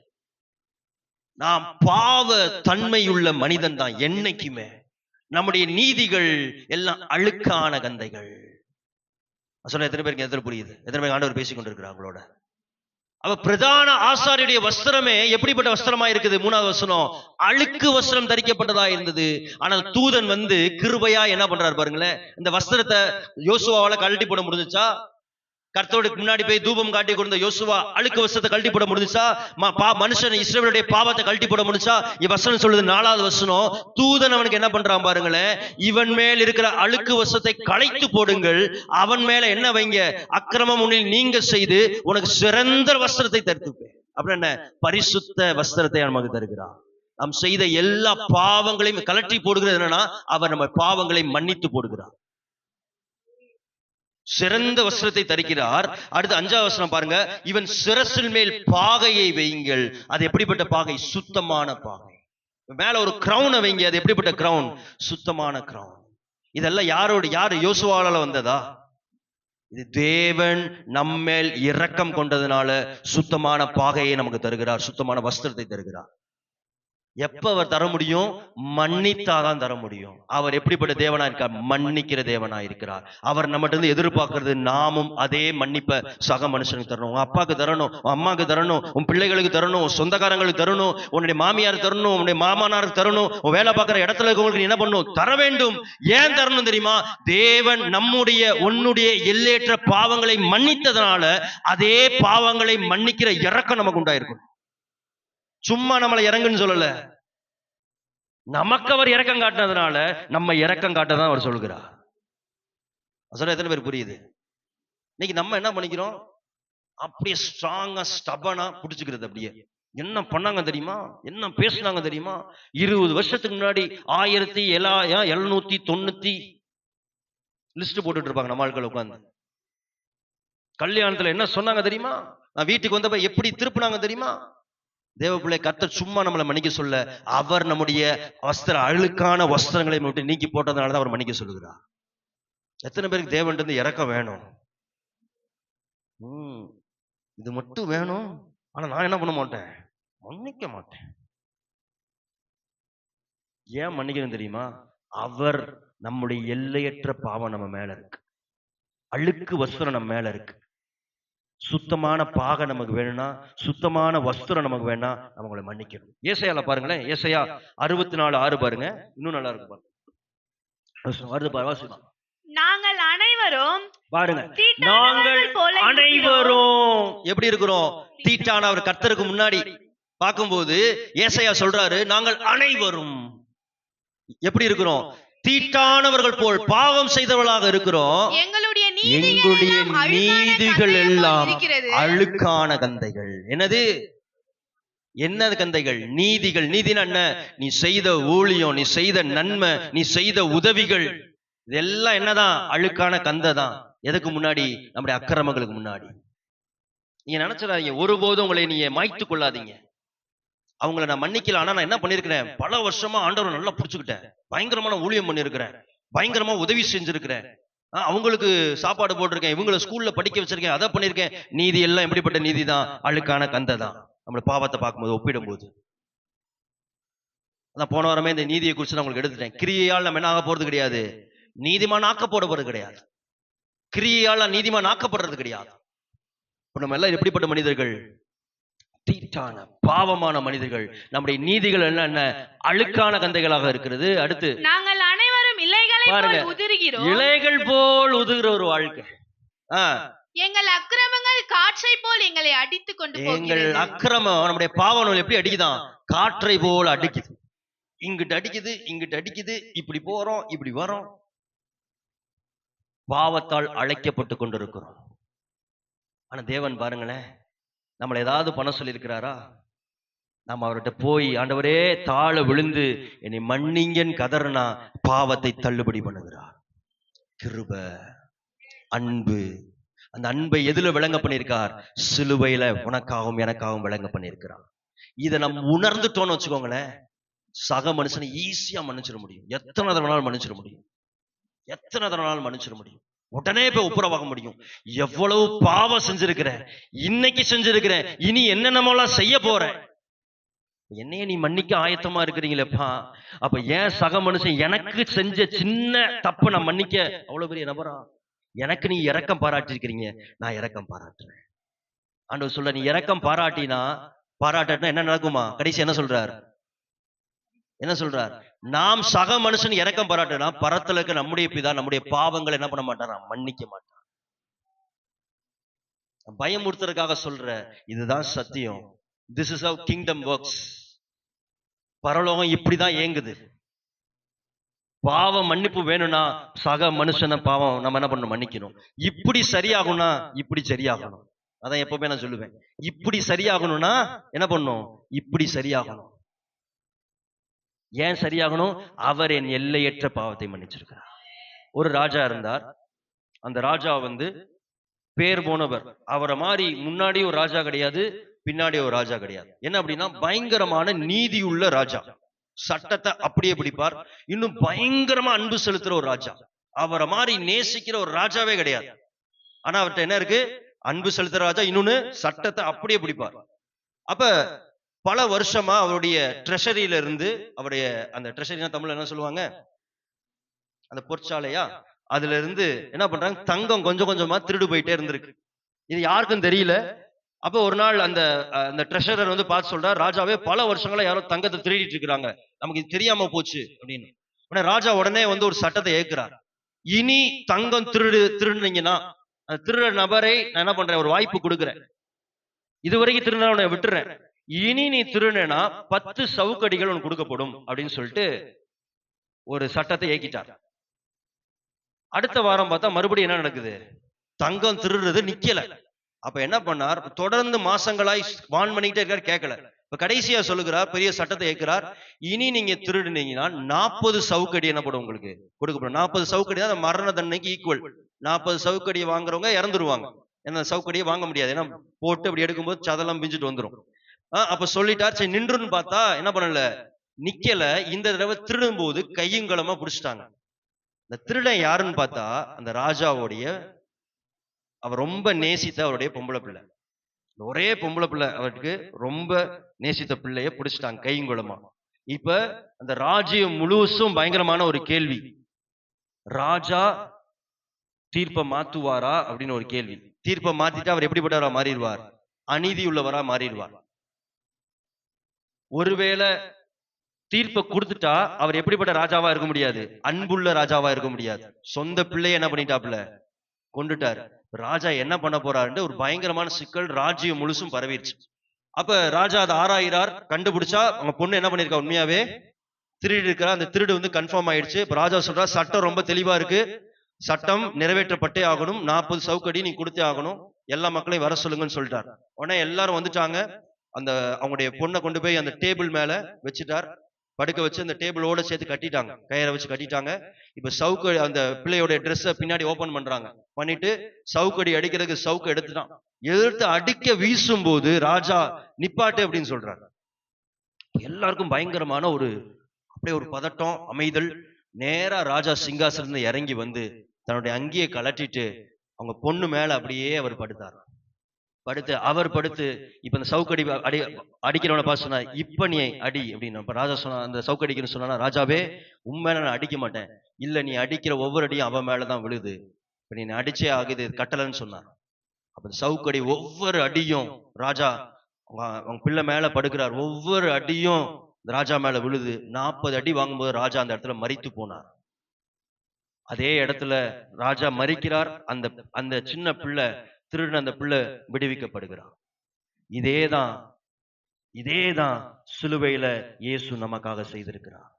நாம் பாவ தன்மையுள்ள மனிதன் தான் என்னைக்குமே. நம்முடைய நீதிகள் எல்லாம் அழுக்கான கந்தைகள். சொல்ல எத்தனை பேருக்கு எதிர புரியுது? எத்தனை பேர் ஆண்டவர் பேசிக் கொண்டிருக்கிறார் அவங்களோட? அவ பிரதான ஆசாரியுடைய வஸ்திரமே எப்படிப்பட்ட வஸ்திரமா இருக்குது? 3வது வசனம், அழுக்கு வஸ்திரம் தரிக்கப்பட்டதா இருந்தது. ஆனால் தூதன் வந்து கிருபையா என்ன பண்றாரு பாருங்களேன். இந்த வஸ்திரத்தை யோசுவாவால கழட்டி போட முடிஞ்சுச்சா? கர்த்தருக்கு முன்னாடி போய் தூபம் காட்டி கொடுத்த யோசுவா அழுக்கு வஸ்திரத்தை கழட்டி போட முடிஞ்சுச்சா? மனுஷன் இஸ்ரவேலுடைய பாவத்தை கழட்டி போட முடிஞ்சா? வசனம் சொல்லுது 4வது வசனம், தூதன் அவனுக்கு என்ன பண்றான் பாருங்களேன். இவன் மேல் இருக்கிற அழுக்கு வஸ்திரத்தை களைத்து போடுங்கள், அவன் மேல என்ன வைங்க? அக்கிரமம் உன்னில் நீங்க செய்து உனக்கு சிறந்த வஸ்திரத்தை தருத்துப்பேன். அப்படின்னு என்ன? பரிசுத்த வஸ்திரத்தை நமக்கு தருகிறான். நாம் செய்த எல்லா பாவங்களையும் கலட்டி போடுகிறது என்னன்னா, அவர் நம்ம பாவங்களை மன்னித்து போடுகிறார். சிறந்த வஸ்திரத்தை தரிக்கிறார். அடுத்து 5வது வசனம் பாருங்க, இவன் சிரசில் மேல் பாகையை வையுங்கள். அது எப்படிப்பட்ட பாகை? சுத்தமான பாகை. மேல ஒரு கிரவுனை வைங்க. அது எப்படிப்பட்ட கிரவுன்? சுத்தமான கிரவுன். இதெல்லாம் யாரு? யோசுவாவால வந்ததா? இது தேவன் நம்மேல் இரக்கம் கொண்டதுனால சுத்தமான பாகையை நமக்கு தருகிறார், சுத்தமான வஸ்திரத்தை தருகிறார். எப்ப அவர் தர முடியும்? மன்னித்தாதான் தர முடியும். அவர் எப்படிப்பட்ட தேவனா இருக்கார்? மன்னிக்கிற தேவனா இருக்கிறார். அவர் நம்மகிட்ட இருந்து எதிர்பார்க்கிறது நாமும் அதே மன்னிப்பை சக மனுஷனுக்கு தரணும். உன் அப்பாவுக்கு தரணும், உன் அம்மாவுக்கு தரணும், உன் பிள்ளைகளுக்கு தரணும், உன் சொந்தக்காரங்களுக்கு தரணும், உன்னுடைய மாமியாருக்கு தரணும், உன்னுடைய மாமனாருக்கு தரணும், உன் வேலை பார்க்கிற இடத்துல இருக்கவங்களுக்கு என்ன பண்ணணும்? தர வேண்டும். ஏன் தரணும் தெரியுமா? தேவன் உன்னுடைய எல்லையற்ற பாவங்களை மன்னித்ததுனால அதே பாவங்களை மன்னிக்கிற இரக்கம் நமக்கு உண்டாயிருக்கும். சும்மா நம்மளை இறங்குன்னு சொல்லல, நமக்கு அவர் இரக்கம் காட்டினதுனால நம்ம இரக்கம் காட்டதான் அவர் சொல்கிறார். சொல்ல எத்தனை பேர் புரியுது? இன்னைக்கு நம்ம என்ன பண்ணிக்கிறோம்? அப்படியே ஸ்ட்ராங்கா ஸ்டபனா புடிச்சுக்கிறது. அப்படியே என்ன பண்ணாங்க தெரியுமா? என்ன பேசினாங்க தெரியுமா? 20 வருஷத்துக்கு முன்னாடி 1790 லிஸ்ட் போட்டுட்டு இருப்பாங்க நம்ம ஆட்கள் உட்கார்ந்து. கல்யாணத்துல என்ன சொன்னாங்க தெரியுமா? நான் வீட்டுக்கு வந்தப்ப எப்படி திருப்பினாங்க தெரியுமா? தேவ பிள்ளை, கர்த்தர் சும்மா நம்மளை மன்னிக்க சொல்ல, அவர் நம்முடைய அழுக்கான வஸ்திரங்களை மட்டும் நீக்கி போட்டதுனாலதான் அவர் மன்னிக்க சொல்லுகிறார். எத்தனை பேருக்கு தேவன்ட்டு இரக்கம் வேணும்? இது மட்டும் வேணும். ஆனா நான் என்ன பண்ண மாட்டேன்? மன்னிக்க மாட்டேன். ஏன் மன்னிக்கணும் தெரியுமா? அவர் நம்முடைய எல்லையற்ற பாவம் நம்ம மேல இருக்கு, அழுக்கு வஸ்திரம் நம்ம மேல இருக்கு. சுத்தமான பாகை நமக்கு வேணும்னா, சுத்தமான வஸ்திரம் நமக்கு வேணா, நம்மளை மன்னிக்கணும். ஏசாயால பாருங்களேன், ஏசாயா 64:6 பாருங்க, இன்னும் நல்லா இருக்கு பாருங்க. நாங்கள் அனைவரும் பாருங்க, நாங்கள் அனைவரும் எப்படி இருக்கிறோம்? தீட்டானவர் கர்த்தருக்கு முன்னாடி பார்க்கும்போது ஏசாயா சொல்றாரு, நாங்கள் அனைவரும் எப்படி இருக்கிறோம்? தீட்டானவர்கள் போல் பாவம் செய்தவர்களாக இருக்கிறோம். எங்களுடைய நீதிகள் எல்லாம் அழுக்கான கந்தைகள். என்னது கந்தைகள்? நீதிகள். நீதினா என்ன? நீ செய்த ஊழியம், நீ செய்த நன்மை, நீ செய்த உதவிகள், இதெல்லாம் என்னதான்? அழுக்கான கந்தை தான். எதுக்கு முன்னாடி? நம்முடைய அக்கிரமங்களுக்கு முன்னாடி. நீங்க நினைச்சிடாதீங்க, ஒருபோதும் உங்களை நீங்க மாய்த்து கொள்ளாதீங்க. அவங்கள நான் மன்னிக்கல, ஆனா நான் என்ன பண்ணிருக்கிறேன்? பல வருஷமா ஆண்டவரை நல்லா புடிச்சுக்கிட்டேன், பயங்கரமான ஊழியம் பண்ணிருக்கிறேன், பயங்கரமா உதவி செஞ்சிருக்கிறேன், அவங்களுக்கு சாப்பாடு போட்டிருக்கேன், இவங்களை ஸ்கூல்ல படிக்க வச்சிருக்கேன், அதை பண்ணிருக்கேன். நீதி எல்லாம் எப்படிப்பட்ட நீதி தான்? அழுக்கான கந்தை தான். நம்மளோட பாவத்தை பார்க்கும்போது, ஒப்பிடும் போது. அதான் போன வாரமே இந்த நீதியை குறித்து நான் உங்களுக்கு எடுத்துட்டேன். கிரியையால் நம்ம என்ன ஆக போறது கிடையாது, நீதிமான் ஆக்கப்படுறது கிடையாது. கிரியையால் நீதிமான் ஆக்கப்படுறது கிடையாது. இப்ப நம்ம எல்லாம் எப்படிப்பட்ட மனிதர்கள்? தீட்டான பாவமான மனிதர்கள். நம்முடைய நீதிகள் என்ன அழுக்கான கந்தைகளாக இருக்கிறது. அடுத்து நாங்கள் அனைவரும் இலைகளை பாருங்க, போல் உதிர்கிறோம். இலைகள் போல் உதிர்கிற ஒரு வாழ்க்கை. எங்கள் அக்கிரமங்கள் காற்றை போல் எங்களை அடித்துக் கொண்டு எங்கள் போகிறது. அக்கிரமம் நம்முடைய பாவம் எப்படி அடிக்குதான்? காற்றை போல அடிக்குது. இங்கிட்டு அடிக்குது, இங்கிட்டு அடிக்குது, இப்படி போறோம், இப்படி வரோம். பாவத்தால் அழைக்கப்பட்டு கொண்டிருக்கிறோம். ஆனா தேவன் பாருங்களேன், நம்மளை ஏதாவது பண்ண சொல்லி இருக்கிறாரா? நம்ம அவர்கிட்ட போய், ஆண்டவரே தாழ விழுந்து என்னை மன்னிங்கன்னு கதறனா பாவத்தை தள்ளுபடி பண்ணுகிறார். கிருபை, அன்பு. அந்த அன்பை எதுல விளங்க பண்ணியிருக்கார்? சிலுவையில உனக்காகவும் எனக்காகவும் விளங்க பண்ணியிருக்கிறார். இதை நம்ம உணர்ந்துட்டோம்னு வச்சுக்கோங்களேன், சக மனுஷனை ஈஸியா மன்னிச்சிட முடியும். எத்தனை தடவை மன்னிச்சிட முடியும், எத்தனை தடவை மன்னிச்சிட முடியும். உடனே போய் ஒப்புரவாக முடியும். எவ்வளவு பாவம் செஞ்சிருக்கிறேன், இன்னைக்கு செஞ்சிருக்கிறேன், இனி என்னென்னமோலாம் செய்ய போறேன். என்னைய நீ மன்னிக்க ஆயத்தமா இருக்கிறீங்களேப்பா, அப்ப ஏன் சக மனுஷன் எனக்கு செஞ்ச சின்ன தப்ப நான் மன்னிக்க அவ்வளவு பெரிய நபரா? எனக்கு நீ இரக்கம் பாராட்டி இருக்கிறீங்க, நான் இரக்கம் பாராட்டுறேன். ஆண்டவர் சொல்ல, நீ இரக்கம் பாராட்டினா என்ன நடக்குமா? கடைசி என்ன சொல்றார்? என்ன சொல்றார்? நாம் சக மனுஷன் இரக்கம் பாராட்டினா பரத்துல இருக்க நம்முடைய பிதா நம்முடைய பாவங்கள் என்ன பண்ண மாட்டாரா? மன்னிக்க மாட்டார். பயமுறுத்துறதுக்காக சொல்ற, இதுதான் சத்தியம். This is how kingdom works. பரலோகம் இப்படிதான் இயங்குது. பாவம் மன்னிப்பு வேணும்னா சக மனுஷன பாவம் நம்ம என்ன பண்ணணும்? மன்னிக்கணும். இப்படி சரியாகணும்னா இப்படி சரியாகணும். அதான் எப்பவுமே நான் சொல்லுவேன், இப்படி சரியாகணும்னா என்ன பண்ணணும்? இப்படி சரியாகணும். ஏன் சரியாகணும்? அவர் என் எல்லையற்ற பாவத்தை மன்னிச்சிருக்கிறார். ஒரு ராஜா இருந்தார். அந்த ராஜா பேர் போனவர். அவரை மாதிரி முன்னாடி ஒரு ராஜா கிடையாது, பின்னாடி ஒரு ராஜா கிடையாது. என்ன அப்படின்னா, பயங்கரமான நீதியுள்ள ராஜா. சட்டத்தை அப்படியே பிடிப்பார். இன்னும் பயங்கரமா அன்பு செலுத்துற ஒரு ராஜா. அவரை மாதிரி நேசிக்கிற ஒரு ராஜாவே கிடையாது. ஆனா அவர்கிட்ட என்ன இருக்கு? அன்பு செலுத்துற ராஜா, இன்னொன்னு சட்டத்தை அப்படியே பிடிப்பார். அப்ப பல வருஷமா அவருடைய ட்ரெஷரியில இருந்து, அவருடைய அந்த ட்ரெஷரினா தமிழ்ல என்ன சொல்லுவாங்க? அந்த பொற்சாலையா, அதுல இருந்து என்ன பண்றாங்க? தங்கம் கொஞ்சம் கொஞ்சமா திருடு போயிட்டே இருந்திருக்கு. இது யாருக்கும் தெரியல. அப்ப ஒரு நாள் அந்த ட்ரெஷரர் பார்த்து சொல்றார், ராஜாவே பல வருஷங்களா யாரோ தங்கத்தை திருடிட்டு இருக்கிறாங்க, நமக்கு இது தெரியாம போச்சு அப்படின்னு. உடனே ராஜா உடனே ஒரு சட்டத்தை ஏற்கிறார். இனி தங்கம் திருடுனீங்கன்னா அந்த திருட நபரை நான் என்ன பண்றேன்? ஒரு வாய்ப்பு கொடுக்குறேன். இதுவரைக்கும் திருடனை விட்டுறேன். இனி நீ திருடுனா 10 சவுக்கடிகள் உனக்கு கொடுக்கப்படும் அப்படின்னு சொல்லிட்டு ஒரு சட்டத்தை ஏக்கிட்டார். அடுத்த வாரம் பார்த்தா மறுபடியும் என்ன நடக்குது? தங்கம் திருடுறது நிக்கல. அப்ப என்ன பண்ணார்? தொடர்ந்து மாசங்களாய் வான் பண்ணிக்கிட்டே இருக்காரு, கேட்கல. இப்ப கடைசியா சொல்லுகிறார், பெரிய சட்டத்தை ஏற்கிறார். இனி நீங்க திருடுனீங்கன்னா 40 சவுக்கடி என்ன படும் உங்களுக்கு கொடுக்கப்படும். 40 சவுக்கடி தான் மரண தண்டனைக்கு ஈக்குவல். 40 சவுக்கடியை வாங்குறவங்க இறந்துருவாங்க. ஏன்னா சவுக்கடியை வாங்க முடியாது, ஏன்னா போட்டு அப்படி எடுக்கும்போது சதெல்லாம் பிஞ்சிட்டு வந்துடும். அப்ப சொல்லிட்டார். சரி நின்றுன்னு பார்த்தா என்ன பண்ணல, நிக்கல. இந்த தடவை திருடும் போது கையுங்களமா புடிச்சிட்டாங்க. இந்த திருடன் யாருன்னு பார்த்தா அந்த ராஜாவுடைய, அவர் ரொம்ப நேசித்த அவருடைய பொம்பளை பிள்ளை. ஒரே பொம்பளை பிள்ளை, அவருக்கு ரொம்ப நேசித்த பிள்ளைய பிடிச்சிட்டாங்க கையுங்களமா. இப்ப அந்த ராஜ்யம் முழுசும் பயங்கரமான ஒரு கேள்வி, ராஜா தீர்ப்பை மாத்துவாரா அப்படின்னு ஒரு கேள்வி. தீர்ப்பை மாத்திட்டா அவர் எப்படிப்பட்டவரா மாறிடுவார்? அநீதி உள்ளவரா மாறிடுவார். ஒருவேளை தீர்ப்பை கொடுத்துட்டா அவர் எப்படிப்பட்ட ராஜாவா இருக்க முடியாது? அன்புள்ள ராஜாவா இருக்க முடியாது. சொந்த பிள்ளைய என்ன பண்ணிட்டாப்ல? கொண்டுட்டாரு. ராஜா என்ன பண்ண போறாருன்னு ஒரு பயங்கரமான சிக்கல் ராஜ்யம் முழுசும் பரவிடுச்சு. அப்ப ராஜா அதை ஆராயிறார். கண்டுபிடிச்சா அவங்க பொண்ணு என்ன பண்ணிருக்கா? உண்மையாவே திருடி இருக்கிறா. அந்த திருடு கன்ஃபார்ம் ஆயிடுச்சு. இப்ப ராஜா சொல்றா, சட்டம் ரொம்ப தெளிவா இருக்கு, சட்டம் நிறைவேற்றப்பட்டே ஆகணும், 40 சவுக்கடி நீ கொடுத்தே ஆகணும், எல்லா மக்களையும் வர சொல்லுங்கன்னு சொல்லிட்டார். உடனே எல்லாரும் வந்துட்டாங்க. அந்த அவங்களுடைய பொண்ணை கொண்டு போய் அந்த டேபிள் மேல வச்சுட்டார். படுக்க வச்சு அந்த டேபிளோட சேர்த்து கட்டிட்டாங்க, கயிறை வச்சு கட்டிட்டாங்க. இப்ப சவுக்கடி, அந்த பிள்ளையோட ட்ரெஸ்ஸை பின்னாடி ஓபன் பண்றாங்க. பண்ணிட்டு சவுக்கடி அடிக்கிறதுக்கு சவுக்கு எடுத்துட்டான். எதிர்த்து அடிக்க வீசும் போது ராஜா நிப்பாட்டு அப்படின்னு சொல்றாரு. எல்லாருக்கும் பயங்கரமான அப்படியே ஒரு பதட்டம், அமைதல். நேரா ராஜா சிங்காசனத்துல இறங்கி தன்னுடைய அங்கியை கலட்டிட்டு அவங்க பொண்ணு மேல அப்படியே அவர் படுத்தார். அவர் படுத்து இப்ப இந்த சவுக்கடி அடிக்கிறவனை பார்த்து சொன்னா, இப்ப நீ அடி அப்படின்னு. அப்ப ராஜா சொன்னா, அந்த சவுக்கடிக்கணும்னு சொன்னா, ராஜாவே உண்மையில நான் அடிக்க மாட்டேன். இல்ல, நீ அடிக்கிற ஒவ்வொரு அடியும் அவன் மேலதான் விழுது, இப்ப நீ அடிச்சே ஆகுது, கட்டலன்னு சொன்னார். அப்ப சவுக்கடி ஒவ்வொரு அடியும் ராஜா அவங்க பிள்ளை மேல படுக்கிறார். ஒவ்வொரு அடியும் இந்த ராஜா மேல விழுது. 40 அடி வாங்கும்போது ராஜா அந்த இடத்துல மரித்து போனார். அதே இடத்துல ராஜா மரிக்கிறார். அந்த அந்த சின்ன பிள்ளை, திருடின அந்த பிள்ளை விடுவிக்கப்படுகிறார். இதேதான் சிலுவையில இயேசு நமக்காக செய்திருக்கிறார்.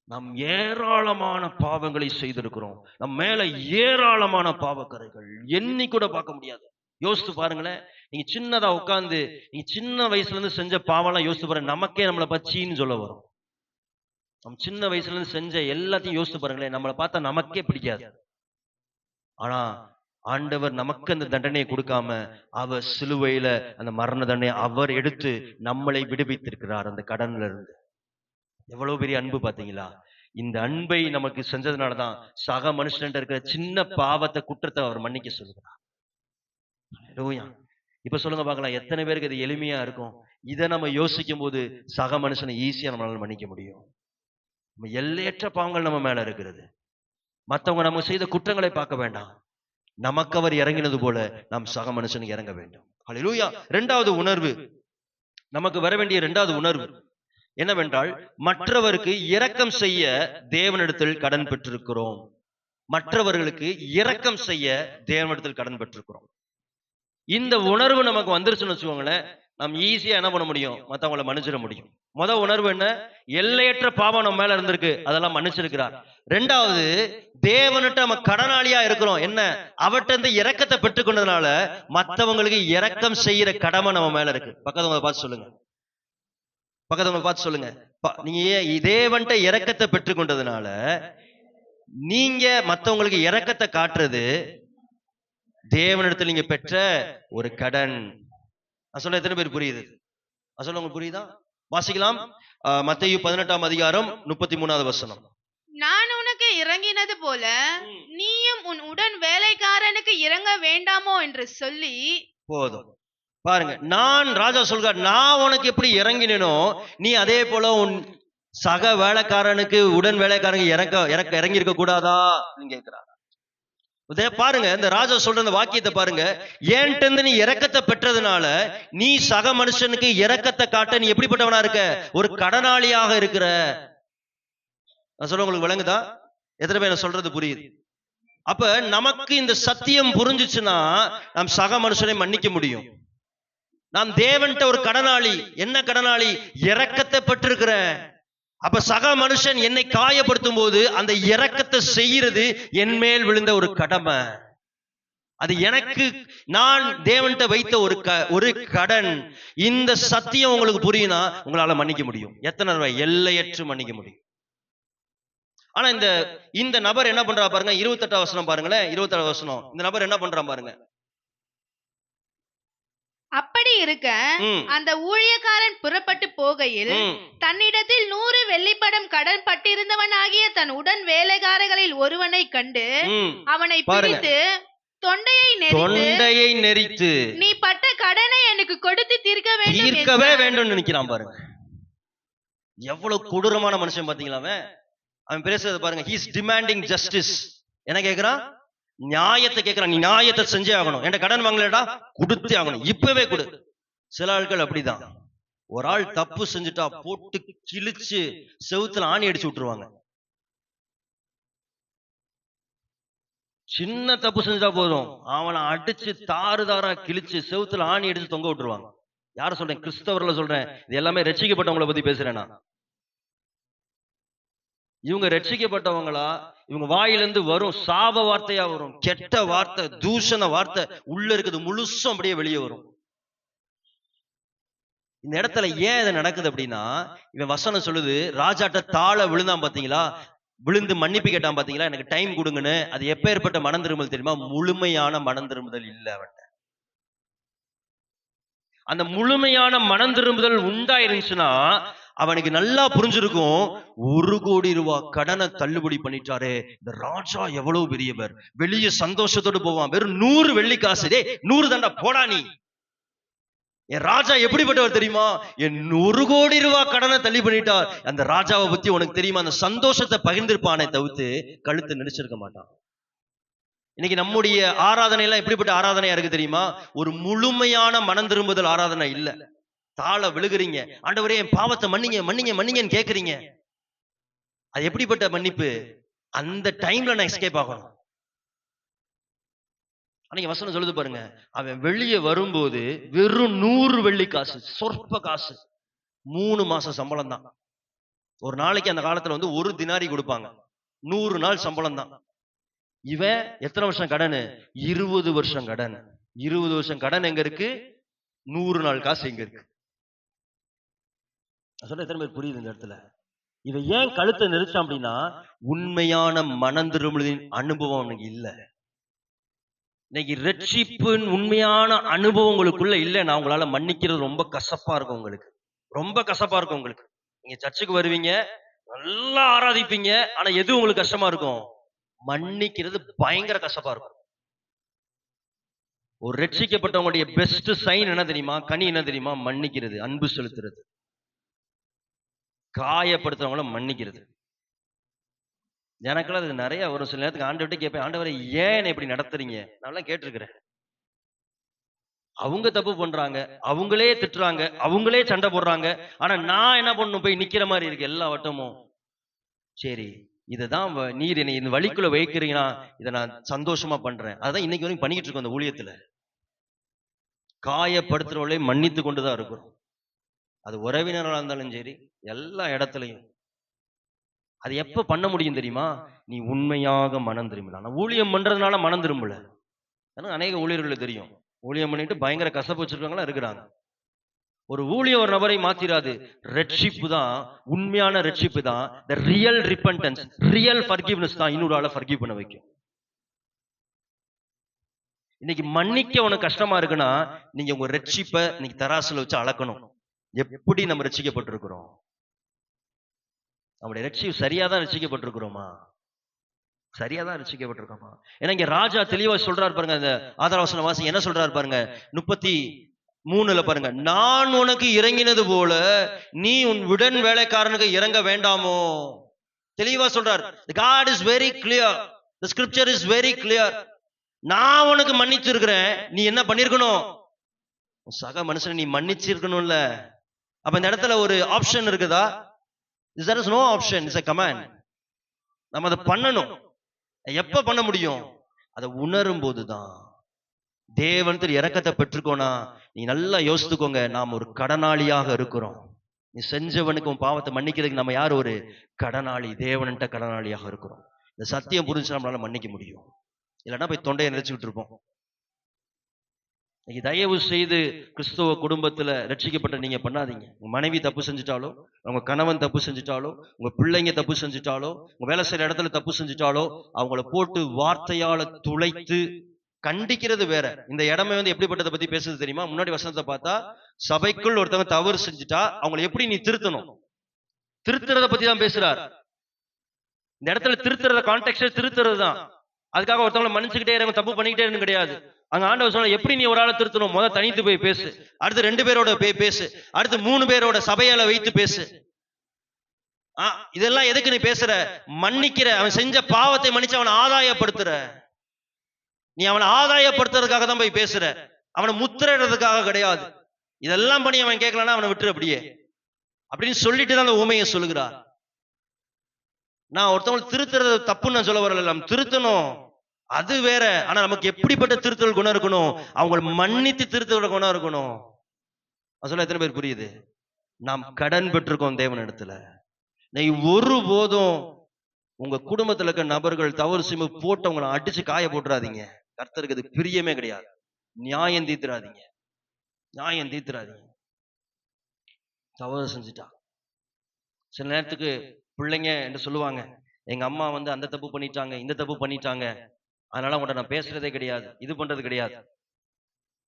நாம் ஏராளமான பாவங்களை செய்திருக்கிறோம். நம் மேல ஏராளமான பாவக்கரைகள் எண்ணி கூட பார்க்க முடியாது. யோசித்து பாருங்களேன். நீங்க சின்னதா உட்கார்ந்து நீங்க சின்ன வயசுல இருந்து செஞ்ச பாவம்லாம் யோசித்து பாருங்க. நமக்கே நம்மளை பச்சின்னு சொல்ல வரும். நம்ம சின்ன வயசுல இருந்து செஞ்ச எல்லாத்தையும் யோசித்து பாருங்களேன். நம்மளை பார்த்தா நமக்கே பிடிக்காது. ஆனா ஆண்டவர் நமக்கு அந்த தண்டனையை கொடுக்காம அவர் சிலுவையில அந்த மரண தண்டனை அவர் எடுத்து நம்மளை விடுவித்திருக்கிறார் அந்த கடன்ல இருந்து. எவ்வளவு பெரிய அன்பு பாத்தீங்களா? இந்த அன்பை நமக்கு செஞ்சதுனாலதான் சக மனுஷன் இருக்கிற சின்ன பாவத்தை, குற்றத்தை அவர் மன்னிக்க சொல்லுகிறார். இப்ப சொல்லுங்க பார்க்கலாம், எத்தனை பேருக்கு இது எளிமையா இருக்கும்? இதை நம்ம யோசிக்கும் போது சக மனுஷனை ஈஸியா நம்மளால மன்னிக்க முடியும். எல்லையற்ற பாவங்கள் நம்ம மேல இருக்கிறது. மற்றவங்க நம்ம செய்த குற்றங்களை பார்க்க வேண்டாம். நமக்கு அவர் இறங்கினது போல நாம் சக மனுஷனுக்கு இறங்க வேண்டும். ஹல்லேலூயா. இரண்டாவது உணர்வு, நமக்கு வர வேண்டிய இரண்டாவது உணர்வு என்னவென்றால், மற்றவருக்கு இரக்கம் செய்ய தேவனிடத்தில் கடன் பெற்றிருக்கிறோம். மற்றவர்களுக்கு இரக்கம் செய்ய தேவனிடத்தில் கடன் பெற்றிருக்கிறோம். இந்த உணர்வு நமக்கு வந்துருச்சுன்னு வச்சுக்கோங்களேன், நம்ம ஈஸியா என்ன பண்ண முடியும்? மற்றவங்களை மன்னிச்சிட முடியும். முதல் உணர்வு என்ன? எல்லையற்ற பாவம் நம்ம மேல இருந்திருக்கு, அதெல்லாம் மன்னிச்சிருக்கிறார். ரெண்டாவது, தேவன்கிட்ட நம்ம கடனாளியா இருக்கிறோம். என்ன? அவர்கிட்ட இருந்து இரக்கத்தை பெற்றுக்கொண்டதுனால மற்றவங்களுக்கு இரக்கம் செய்யற கடமை நம்ம மேல இருக்கு. பக்கத்தவங்களை பார்த்து சொல்லுங்க. பக்கத்தவங்களை பார்த்து சொல்லுங்க. நீங்க தேவன்கிட்ட இரக்கத்தை பெற்றுக்கொண்டதுனால நீங்க மற்றவங்களுக்கு இரக்கத்தை காட்டுறது தேவனிடத்தில் நீங்க பெற்ற ஒரு கடன். நான் சொல்ல எத்தனை பேர் புரியுது? நான் சொல்ல உங்களுக்கு புரியுதா? வாசிக்கலாம். மத்தேயு 18ஆம் அதிகாரம் 33வது வசனம். நான் உனக்கு இறங்கினது போல நீயும் உன் உடன் வேலைக்காரனுக்கு இறங்க வேண்டாமோ என்று சொல்லி. போதும் பாருங்க, நான் ராஜா சொல்கிறார், நான் உனக்கு எப்படி இறங்கினோ நீ அதே போல உன் சக வேலைக்காரனுக்கு, உடன் வேலைக்காரனுக்கு இறங்கி இருக்க கூடாதா கேட்கிறார். பாருங்க, இந்த ராஜா சொல்ற இந்த வாக்கியத்தை பாருங்க. ஏன்ட்டு நீ இரக்கத்தை பெற்றதுனால நீ சக மனுஷனுக்கு இரக்கத்தை காட்ட நீ எப்படிப்பட்டவனா இருக்க? ஒரு கடனாளியாக இருக்கிற. நான் சொல்ல உங்களுக்கு விளங்குதா? எத்தனை பேர் சொல்றது புரியுது? அப்ப நமக்கு இந்த சத்தியம் புரிஞ்சிச்சுன்னா நாம் சக மனுஷனை மன்னிக்க முடியும். நாம் தேவன்கிட்ட ஒரு கடனாளி. என்ன கடனாளி? இரக்கத்தை பெற்றிருக்கிறேன். அப்ப சக மனுஷன் என்னை காயப்படுத்தும் போது அந்த இரக்கத்தை செய்யறது என் மேல் விழுந்த ஒரு கடமை. அது எனக்கு நான் தேவன்கிட்ட வைத்த ஒரு கடன். இந்த சத்தியம் உங்களுக்கு புரியுனா உங்களால மன்னிக்க முடியும். எத்தனை ரூபாய்? எல்லையற்று மன்னிக்க முடியும். ஆனா இந்த நபர் என்ன பண்றா பாருங்க. 28ஆம் வசனம் பாருங்களேன். 28ஆம் வசனம். இந்த நபர் என்ன பண்றான் பாருங்க. அப்படி இருக்க அந்த ஊழியக்காரன் புறப்பட்டு போகையில் தன்னிடத்தில் 100 வெள்ளிப்படம் கடன் பட்டிருந்தவன் ஆகிய தன் உடன் வேலைக்காரர்களில் ஒருவனை கண்டு அவனை பிடித்து தொண்டையை நெரித்து நீ பட்ட கடனை எனக்கு கொடுத்து தீர்க்கவே வேண்டும் நினைக்கிறான் பாருங்க. எவ்வளவு கொடூரமான மனுஷன் பாத்தீங்களா? அவன் பேசுறது பாருங்க. he is demanding justice. என்ன கேக்குறான்? நியாயத்தை கேட்கிறான். நீ நியாயத்தை செஞ்சே ஆகணும். என்கிட்ட கடன் வாங்கலடா, கொடுத்தே ஆகணும், இப்பவே கொடு. சில ஆட்கள் அப்படிதான். ஒரு ஆள் தப்பு செஞ்சுட்டா போட்டு கிழிச்சு செவுத்துல ஆணி அடிச்சு விட்டுருவாங்க. சின்ன தப்பு செஞ்சுட்டா போதும், அவனை அடிச்சு தாறுதாரா கிழிச்சு செவுத்துல ஆணி அடிச்சு தொங்க விட்டுருவாங்க. யார சொல்றேன்? கிறிஸ்தவர்ல சொல்றேன். இது எல்லாமே ரட்சிக்கப்பட்டவங்களை பத்தி பேசுறேன் நான். இவங்க ரட்சிக்கப்பட்டவங்களா? இவங்க வாயிலிருந்து வரும் சாப வார்த்தையா வரும், கெட்ட வார்த்தை, தூஷண வார்த்தை உள்ள இருக்குது முழுசும் அப்படியே வெளியே வரும். இந்த இடத்துல ஏன் இது நடக்குது அப்படின்னா, இவன் வசனம் சொல்லுது, ராஜாட்ட தாழ விழுந்தான் பாத்தீங்களா, விழுந்து மன்னிப்பு கேட்டான் பாத்தீங்களா, எனக்கு டைம் கொடுங்கன்னு. அது எப்பேற்பட்ட மனம் திரும்புதல் தெரியுமா? முழுமையான மனம் திரும்புதல் இல்ல அவன்கிட்ட. அந்த முழுமையான மனம் திரும்புதல் உண்டாயிருந்துச்சுன்னா அவனுக்கு நல்லா புரிஞ்சிருக்கும். 1 கோடி ரூபாய் கடனை தள்ளுபடி பண்ணிட்டாரு இந்த ராஜா, எவ்வளவு பெரியவர். வெளியே சந்தோஷத்தோடு போவான். வெறும் 100 வெள்ளி காசு. 100 தண்டா போடா நீ. என் ராஜா எப்படிப்பட்டவர் தெரியுமா? என் 1 கோடி ரூபாய் கடனை தள்ளி பண்ணிட்டார். அந்த ராஜாவை பத்தி உனக்கு தெரியுமா? அந்த சந்தோஷத்தை பகிர்ந்திருப்பானே தவிர்த்து கழுத்தை நெரிச்சிருக்க மாட்டான். இன்னைக்கு நம்முடைய ஆராதனை எல்லாம் எப்படிப்பட்ட ஆராதனையா இருக்கு தெரியுமா? ஒரு முழுமையான மனம் திரும்புதல் ஆராதனை இல்ல. தாழ விழுகிறீங்க, ஆண்டவரே என் பாவத்தை மன்னிங்க மன்னிங்க மன்னிங்கன்னு கேக்குறீங்க. அது எப்படிப்பட்ட மன்னிப்பு? அந்த டைம்ல நான் எஸ்கேப் ஆகணும். அன்னைக்கு வசனம் சொல்லுது பாருங்க, அவன் வெளியே வரும்போது வெறும் 100 வெள்ளி காசு, சொற்ப காசு, 3 மாசம் சம்பளம் தான். ஒரு நாளைக்கு அந்த காலத்துல வந்து 1 தினாரி கொடுப்பாங்க, 100 நாள் சம்பளம் தான். இவன் எத்தனை வருஷம் கடன்? 20 வருஷம் கடன். 20 வருஷம் கடன் எங்க இருக்கு? 100 நாள் காசு எங்க இருக்கு? சொல்ல எத்தனை பேர் புரியுது இந்த இடத்துல? இவன் ஏன் கழுத்தை நெரிச்சான் அப்படின்னா, உண்மையான மனம் திரும்புதலின் அனுபவம் அவனுக்கு இல்ல. இன்னைக்கு ரட்சிப்பின் உண்மையான அனுபவம் உங்களுக்குள்ள இல்லைன்னா உங்களால மன்னிக்கிறது ரொம்ப கசப்பா இருக்கும். உங்களுக்கு ரொம்ப கசப்பா இருக்கும். உங்களுக்கு நீங்க சர்ச்சுக்கு வருவீங்க, நல்லா ஆராதிப்பீங்க, ஆனா எது உங்களுக்கு கஷ்டமா இருக்கும்? மன்னிக்கிறது பயங்கர கசப்பா இருக்கும். ஒரு ரட்சிக்கப்பட்டவங்களுடைய பெஸ்ட் சைன் என்ன தெரியுமா? கனி என்ன தெரியுமா? மன்னிக்கிறது, அன்பு செலுத்துறது, காயப்படுத்துறவங்கள மன்னிக்கிறது. எனக்குள்ள அது நிறைய ஒரு சில நேரத்துக்கு ஆண்டவர்கிட்ட கேட்பேன், ஆண்டவரை ஏன் இப்படி நடத்துறீங்க? நான் கேட்டிருக்கிறேன். அவங்க தப்பு பண்றாங்க, அவங்களே திட்டுறாங்க, அவங்களே சண்டை போடுறாங்க, ஆனா நான் என்ன பண்ணணும்? போய் நிக்கிற மாதிரி இருக்கு எல்லா வட்டமும். சரி, இதுதான் நீர் என்னை இந்த வழிக்குள்ள வைக்கிறீங்கன்னா இதை நான் சந்தோஷமா பண்றேன். அதான் இன்னைக்கு வரைக்கும் பண்ணிக்கிட்டு இருக்கோம். அந்த ஊழியத்துல காயப்படுத்துறவர்களே மன்னித்து கொண்டுதான் இருக்கிறோம். அது உறவினர்களா இருந்தாலும் சரி, எல்லா இடத்துலையும். அது எப்ப பண்ண முடியும் தெரியுமா? நீ உண்மையாக மனம் திரும்பலாம். நான் ஊழியம் பண்றதுனால மனம் திரும்பல. ஏன்னா அநேக ஊழியர்களுக்கு தெரியும், ஊழியம் பண்ணிட்டு பயங்கர கசப்பு வச்சிருக்கவங்களா இருக்கிறாங்க. ஒரு ஊழிய ஒரு நபரை மாத்திராது. ரட்சிப்பு தான், உண்மையான ரட்சிப்பு தான், the real repentance, real forgiveness தான் இன்னொரு ஆளை forgive பண்ண வைக்கும். இன்னைக்கு மன்னிக்க உனக்கு கஷ்டமா இருக்குன்னா, நீங்க உங்க ரட்சிப்பை இன்னைக்கு தராசுல வச்சு அளக்கணும். எப்படி நம்ம ரட்சிக்கப்பட்டிருக்கிறோம்? நம்முடைய ரட்சிப்பு சரியாதான் ரட்சிக்கப்பட்டிருக்கிறோமா? சரியாதான் ரட்சிக்கப்பட்டிருக்கோமா? ஏன்னா இங்க ராஜா தெளிவா சொல்றாரு பாருங்க. அந்த ஆதாரவசன வாசி என்ன சொல்றாரு பாருங்க, 33 பாருங்க, நான் உனக்கு இறங்கினது போல நீ உன் உடன் வேலைக்காரனுக்கு இறங்க வேண்டாமோ? தெளிவா சொல்றார். God is very clear, the scripture is very clear. நான் உனக்கு மன்னிச்சிருக்கிறேன், நீ என்ன பண்ணிருக்கணும்? சக மனுஷனை நீ மன்னிச்சிருக்கணும்ல. அப்ப இந்த இடத்துல ஒரு ஆப்ஷன் இருக்குதா? there is no option, it's a command. நம்ம அதை பண்ணணும். எப்ப பண்ண முடியும்? அதை உணரும் போதுதான். தேவன் இரக்கத்தை பெற்றுக்கோனா, நீ நல்லா யோசித்துக்கோங்க, நாம் ஒரு கடனாளியாக இருக்கிறோம். நீ செஞ்சவனுக்கு உன் பாவத்தை மன்னிக்கிறதுக்கு நம்ம யார்? ஒரு கடனாளி, தேவன்கிட்ட கடனாளியாக இருக்கிறோம். இந்த சத்தியம் புரிஞ்சு நம்மளால மன்னிக்க முடியும். இல்லைன்னா போய் தொண்டையை நினைச்சுக்கிட்டு இருப்போம். தயவு செய்து கிறிஸ்துவ குடும்பத்துல ரட்சிக்கப்பட்ட நீங்க பண்ணாதீங்க. உங்க மனைவி தப்பு செஞ்சுட்டாலோ, உங்க கணவன் தப்பு செஞ்சுட்டாலோ, உங்க பிள்ளைங்க தப்பு செஞ்சுட்டாலோ, உங்க வேலை செய்யற இடத்துல தப்பு செஞ்சுட்டாலோ, அவங்கள போட்டு வார்த்தையால துளைத்து கண்டிக்கிறது வேற. இந்த இடமே எப்படிப்பட்டதை பத்தி பேசுறது தெரியுமா? முன்னாடி வசனத்தை பார்த்தா, சபைக்குள் ஒருத்தவங்க தவறு செஞ்சுட்டா அவங்களை எப்படி நீ திருத்தணும், திருத்துறத பத்தி தான் பேசுறார். இந்த இடத்துல திருத்துறத கான்டெக்ஸ்ட் திருத்துறது தான். அதுக்காக ஒருத்தவங்களை மன்னிச்சுக்கிட்டே இருங்க, தப்பு பண்ணிக்கிட்டே இருந்து கிடையாது. அங்க ஆண்டவர் சொல்ல, எப்படி நீ ஒரு ஆளை திருத்தணும்? முதல் தனித்து போய் பேசு, அடுத்து 2 பேரோட போய் பேசு, அடுத்து 3 பேரோட சபையால வைத்து பேசு. இதெல்லாம் எதுக்கு நீ பேசுற? மன்னிக்கிற, அவன் செஞ்ச பாவத்தை மன்னிச்சு அவனை ஆதாயப்படுத்துற. நீ அவனை ஆதாயப்படுத்துறதுக்காக தான் போய் பேசுற, அவனை முத்திரதுக்காக கிடையாது. இதெல்லாம் பண்ணி அவன் கேட்கலன்னா அவனை விட்டுரு அப்படியே அப்படின்னு சொல்லிட்டு தான் அந்த உண்மையை சொல்லுகிறார். நான் ஒருத்தவங்க திருத்துறது தப்புன்னு நான் சொல்ல வரல, திருத்தணும், அது வேற. ஆனா நமக்கு எப்படிப்பட்ட திருத்தல் குணம் இருக்கணும்? அவங்க மன்னித்து திருத்தல் குணம் இருக்கணும். சொல்ல எத்தனை பேர் புரியுது? நாம் கடன் பெற்றிருக்கோம் தேவன் இடத்துல. நீ ஒருபோதும் உங்க குடும்பத்துல இருக்க நபர்கள் தவறு செய்ய போட்டு அவங்களை அடிச்சு காய போட்டுறாதீங்க. கர்த்தருக்கு அது பிரியமே கிடையாது. நியாயம் தீர்த்துறாதீங்க, நியாயம் தீர்த்துறாதீங்க. தவறு செஞ்சுட்டா சில நேரத்துக்கு பிள்ளைங்க என்று சொல்லுவாங்க, எங்க அம்மா அந்த தப்பு பண்ணிட்டாங்க, இந்த தப்பு பண்ணிட்டாங்க, அதனால உங்கள்கிட்ட நான் பேசுறதே கிடையாது, இது பண்றது கிடையாது.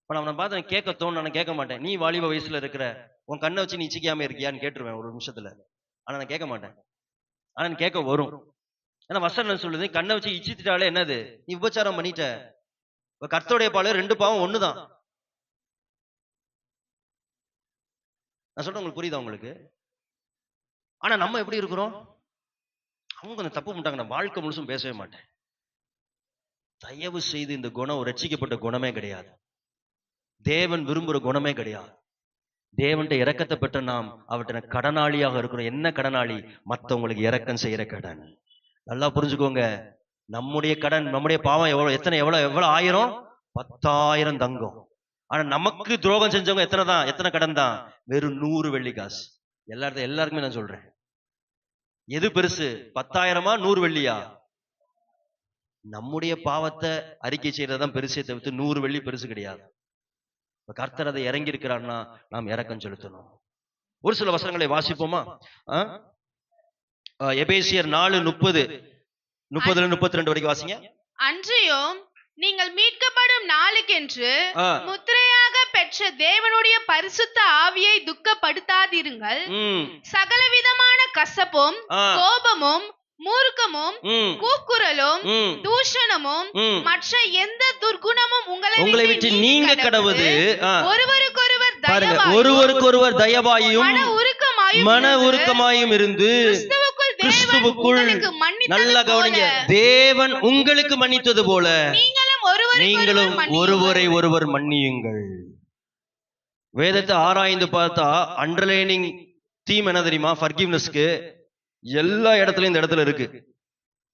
இப்ப நான் பார்த்து கேட்க தோணும், நான் கேட்க மாட்டேன். நீ வாலிப வயசுல இருக்கிற, உன் கண்ணை வச்சு நீ இச்சிக்காம இருக்கியான்னு கேட்டுருவேன் ஒரு நிமிஷத்துல. ஆனா நான் கேட்க மாட்டேன். ஆனா கேட்க வரும். ஏன்னா வசனம் சொல்லுது, கண்ணை வச்சு இச்சிட்டாலே என்னது? நீ விபச்சாரம் பண்ணிட்ட. கர்த்தருடைய பால் 2 பாவம் ஒண்ணுதான். நான் சொல்றேன், உங்களுக்கு புரியுதா உங்களுக்கு? ஆனா நம்ம எப்படி இருக்கிறோம்? அவங்க கொஞ்சம் தப்பு பண்ணிட்டாங்க, நான் வாழ்க்கை முழுசும் பேசவே மாட்டேன். தயவு செய்து இந்த குணம் ரட்சிக்கப்பட்ட குணமே கிடையாது. தேவன் விரும்புற குணமே கிடையாது. தேவன்கிட்ட இரக்கத்தை பெற்ற நாம் அவர்கிட்ட கடனாளியாக இருக்கிறோம். என்ன கடனாளி? மற்றவங்களுக்கு இரக்கம் செய்யற கடன். நல்லா புரிஞ்சுக்கோங்க. நம்முடைய கடன், நம்முடைய பாவம் எவ்வளவு, எவ்வளவு 1000 10,000 தங்கம். ஆனா நமக்கு துரோகம் செஞ்சவங்க எத்தனை கடன் தான்? வெறும் 100 வெள்ளி காசு. எல்லாருக்குமே நான் சொல்றேன், எது பெருசு? 10,000 100 வெள்ளியா? நம்முடைய பாவத்தை அறிக்கை செய்யறதுதான் பெருசே தவிர்த்து 100 வெள்ளி பெருசு கிடையாது. கர்த்தர் அதை இறங்கி இருக்கிறார்னா நாம் இரக்கம் செலுத்தணும். ஒரு சில வசனங்களை வாசிப்போமா? எபேசியர் 4:30 32 வரைக்கும் வாசிங்க. அன்றியும் நீங்கள் மீட்கப்படும் நாளுக்கென்று முத்திரையாக பெற்ற தேவனுடைய பரிசுத்த ஆவியை துக்கப்படுத்தாதிருங்கள். சகலவிதமான கசப்பும் கோபமும் மூர்க்கமும் கூக்குரலும் தூஷணமும் மற்ற எந்த துர்குணமும் உங்களை விட்டு நீங்க கடவுது. ஒருவருக்கொருவர் தயவாயும் மன உருக்கமாயும் இருந்து கிறிஸ்துவுக்குள், நல்ல கவனிங்க, தேவன் உங்களுக்கு மன்னித்தது போல நீங்களும் ஒருவரை ஒருவர் மன்னியுங்கள். வேதத்தை ஆராய்ந்து பார்த்தா அண்டர்லைனிங் தீம் என்ன தெரியுமா? ஃபர்கிவ்னஸ்க்கு எல்லா இடத்துலயும் இந்த இடத்துல இருக்கு.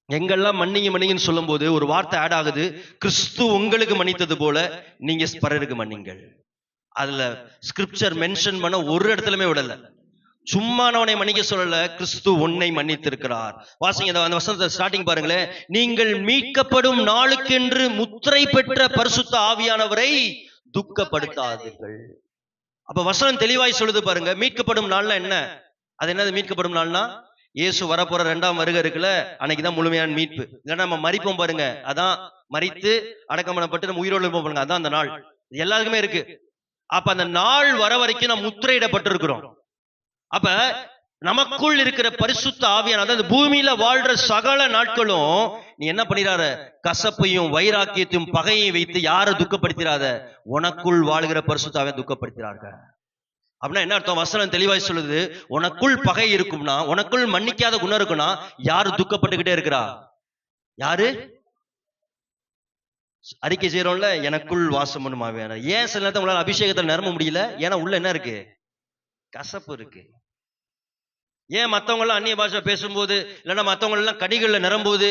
எங்கெல்லாம் மன்னிங்கன்னு சொல்லும் போது ஒரு வார்த்தை ஆட் ஆகுது, கிறிஸ்து உங்களுக்கு மன்னித்தது போல நீங்க பிறருக்கு மன்னிங்கள். அதுல ஸ்கிரிப்சர் மென்ஷன் பண்ண ஒரு இடத்துலயுமே விடல. சும்மா அவனை மன்னிக்க சொல்லல, கிறிஸ்து உன்னை மன்னித்திருக்கிறார். வாசிங்க அந்த வசனத்தை ஸ்டார்டிங் பாருங்களேன். நீங்கள் மீட்கப்படும் நாளுக்கென்று முத்திரை பெற்ற பரிசுத்த ஆவியானவரை துக்கப்படுத்தாதீர்கள். அப்ப வசனம் தெளிவாய் சொல்லுது பாருங்க. மீட்கப்படும் நாள்னா என்ன? அது என்னது மீட்கப்படும் நாள்னா? இயேசு வரப்போற 2ஆம் வருகை இருக்குல்ல, அன்னைக்குதான் முழுமையான மீட்பு. இல்லைன்னா நம்ம மரிப்போம் பாருங்க, அதான் மரித்து அடக்கம் பண்ணப்பட்டு நம்ம உயிரோடு இருப்போம் பாருங்க, அதான் அந்த நாள். எல்லாருக்குமே இருக்கு. அப்ப அந்த நாள் வர வரைக்கும் நம்ம முத்திரையிடப்பட்டிருக்கிறோம். அப்ப நமக்குள் இருக்கிற பரிசுத்த ஆவியான, அதாவது பூமியில வாழ்ற சகல நாட்களும் நீ என்ன பண்ணிடாத, கசப்பையும் வைராக்கியத்தையும் பகையையும் வைத்து யாரை துக்கப்படுத்திடாத, உனக்குள் வாழ்கிற பரிசுத்த ஆவியை துக்கப்படுத்தினார்கள். அப்படின்னா என்ன அர்த்தம்? வசனம் தெளிவாய் சொல்லுது, உனக்குள் பகை இருக்கும்னா, உனக்குள் மன்னிக்காத குணம் இருக்குன்னா, யாரு துக்கப்பட்டுக்கிட்டே இருக்கிறா? யாரு? அறிக்கை செய்யறோம்ல, எனக்குள் வாசம் பண்ணுமா வேணும். ஏன் சில நேரத்தை உங்களால அபிஷேகத்தில் நிரம்ப முடியல? ஏன்னா உள்ள என்ன இருக்கு? கசப்பு இருக்கு. ஏன் மத்தவங்க எல்லாம் அந்நிய பாஷை பேசும்போது, இல்லைன்னா மத்தவங்க எல்லாம் கடிகள்ல நிரம்பும்போது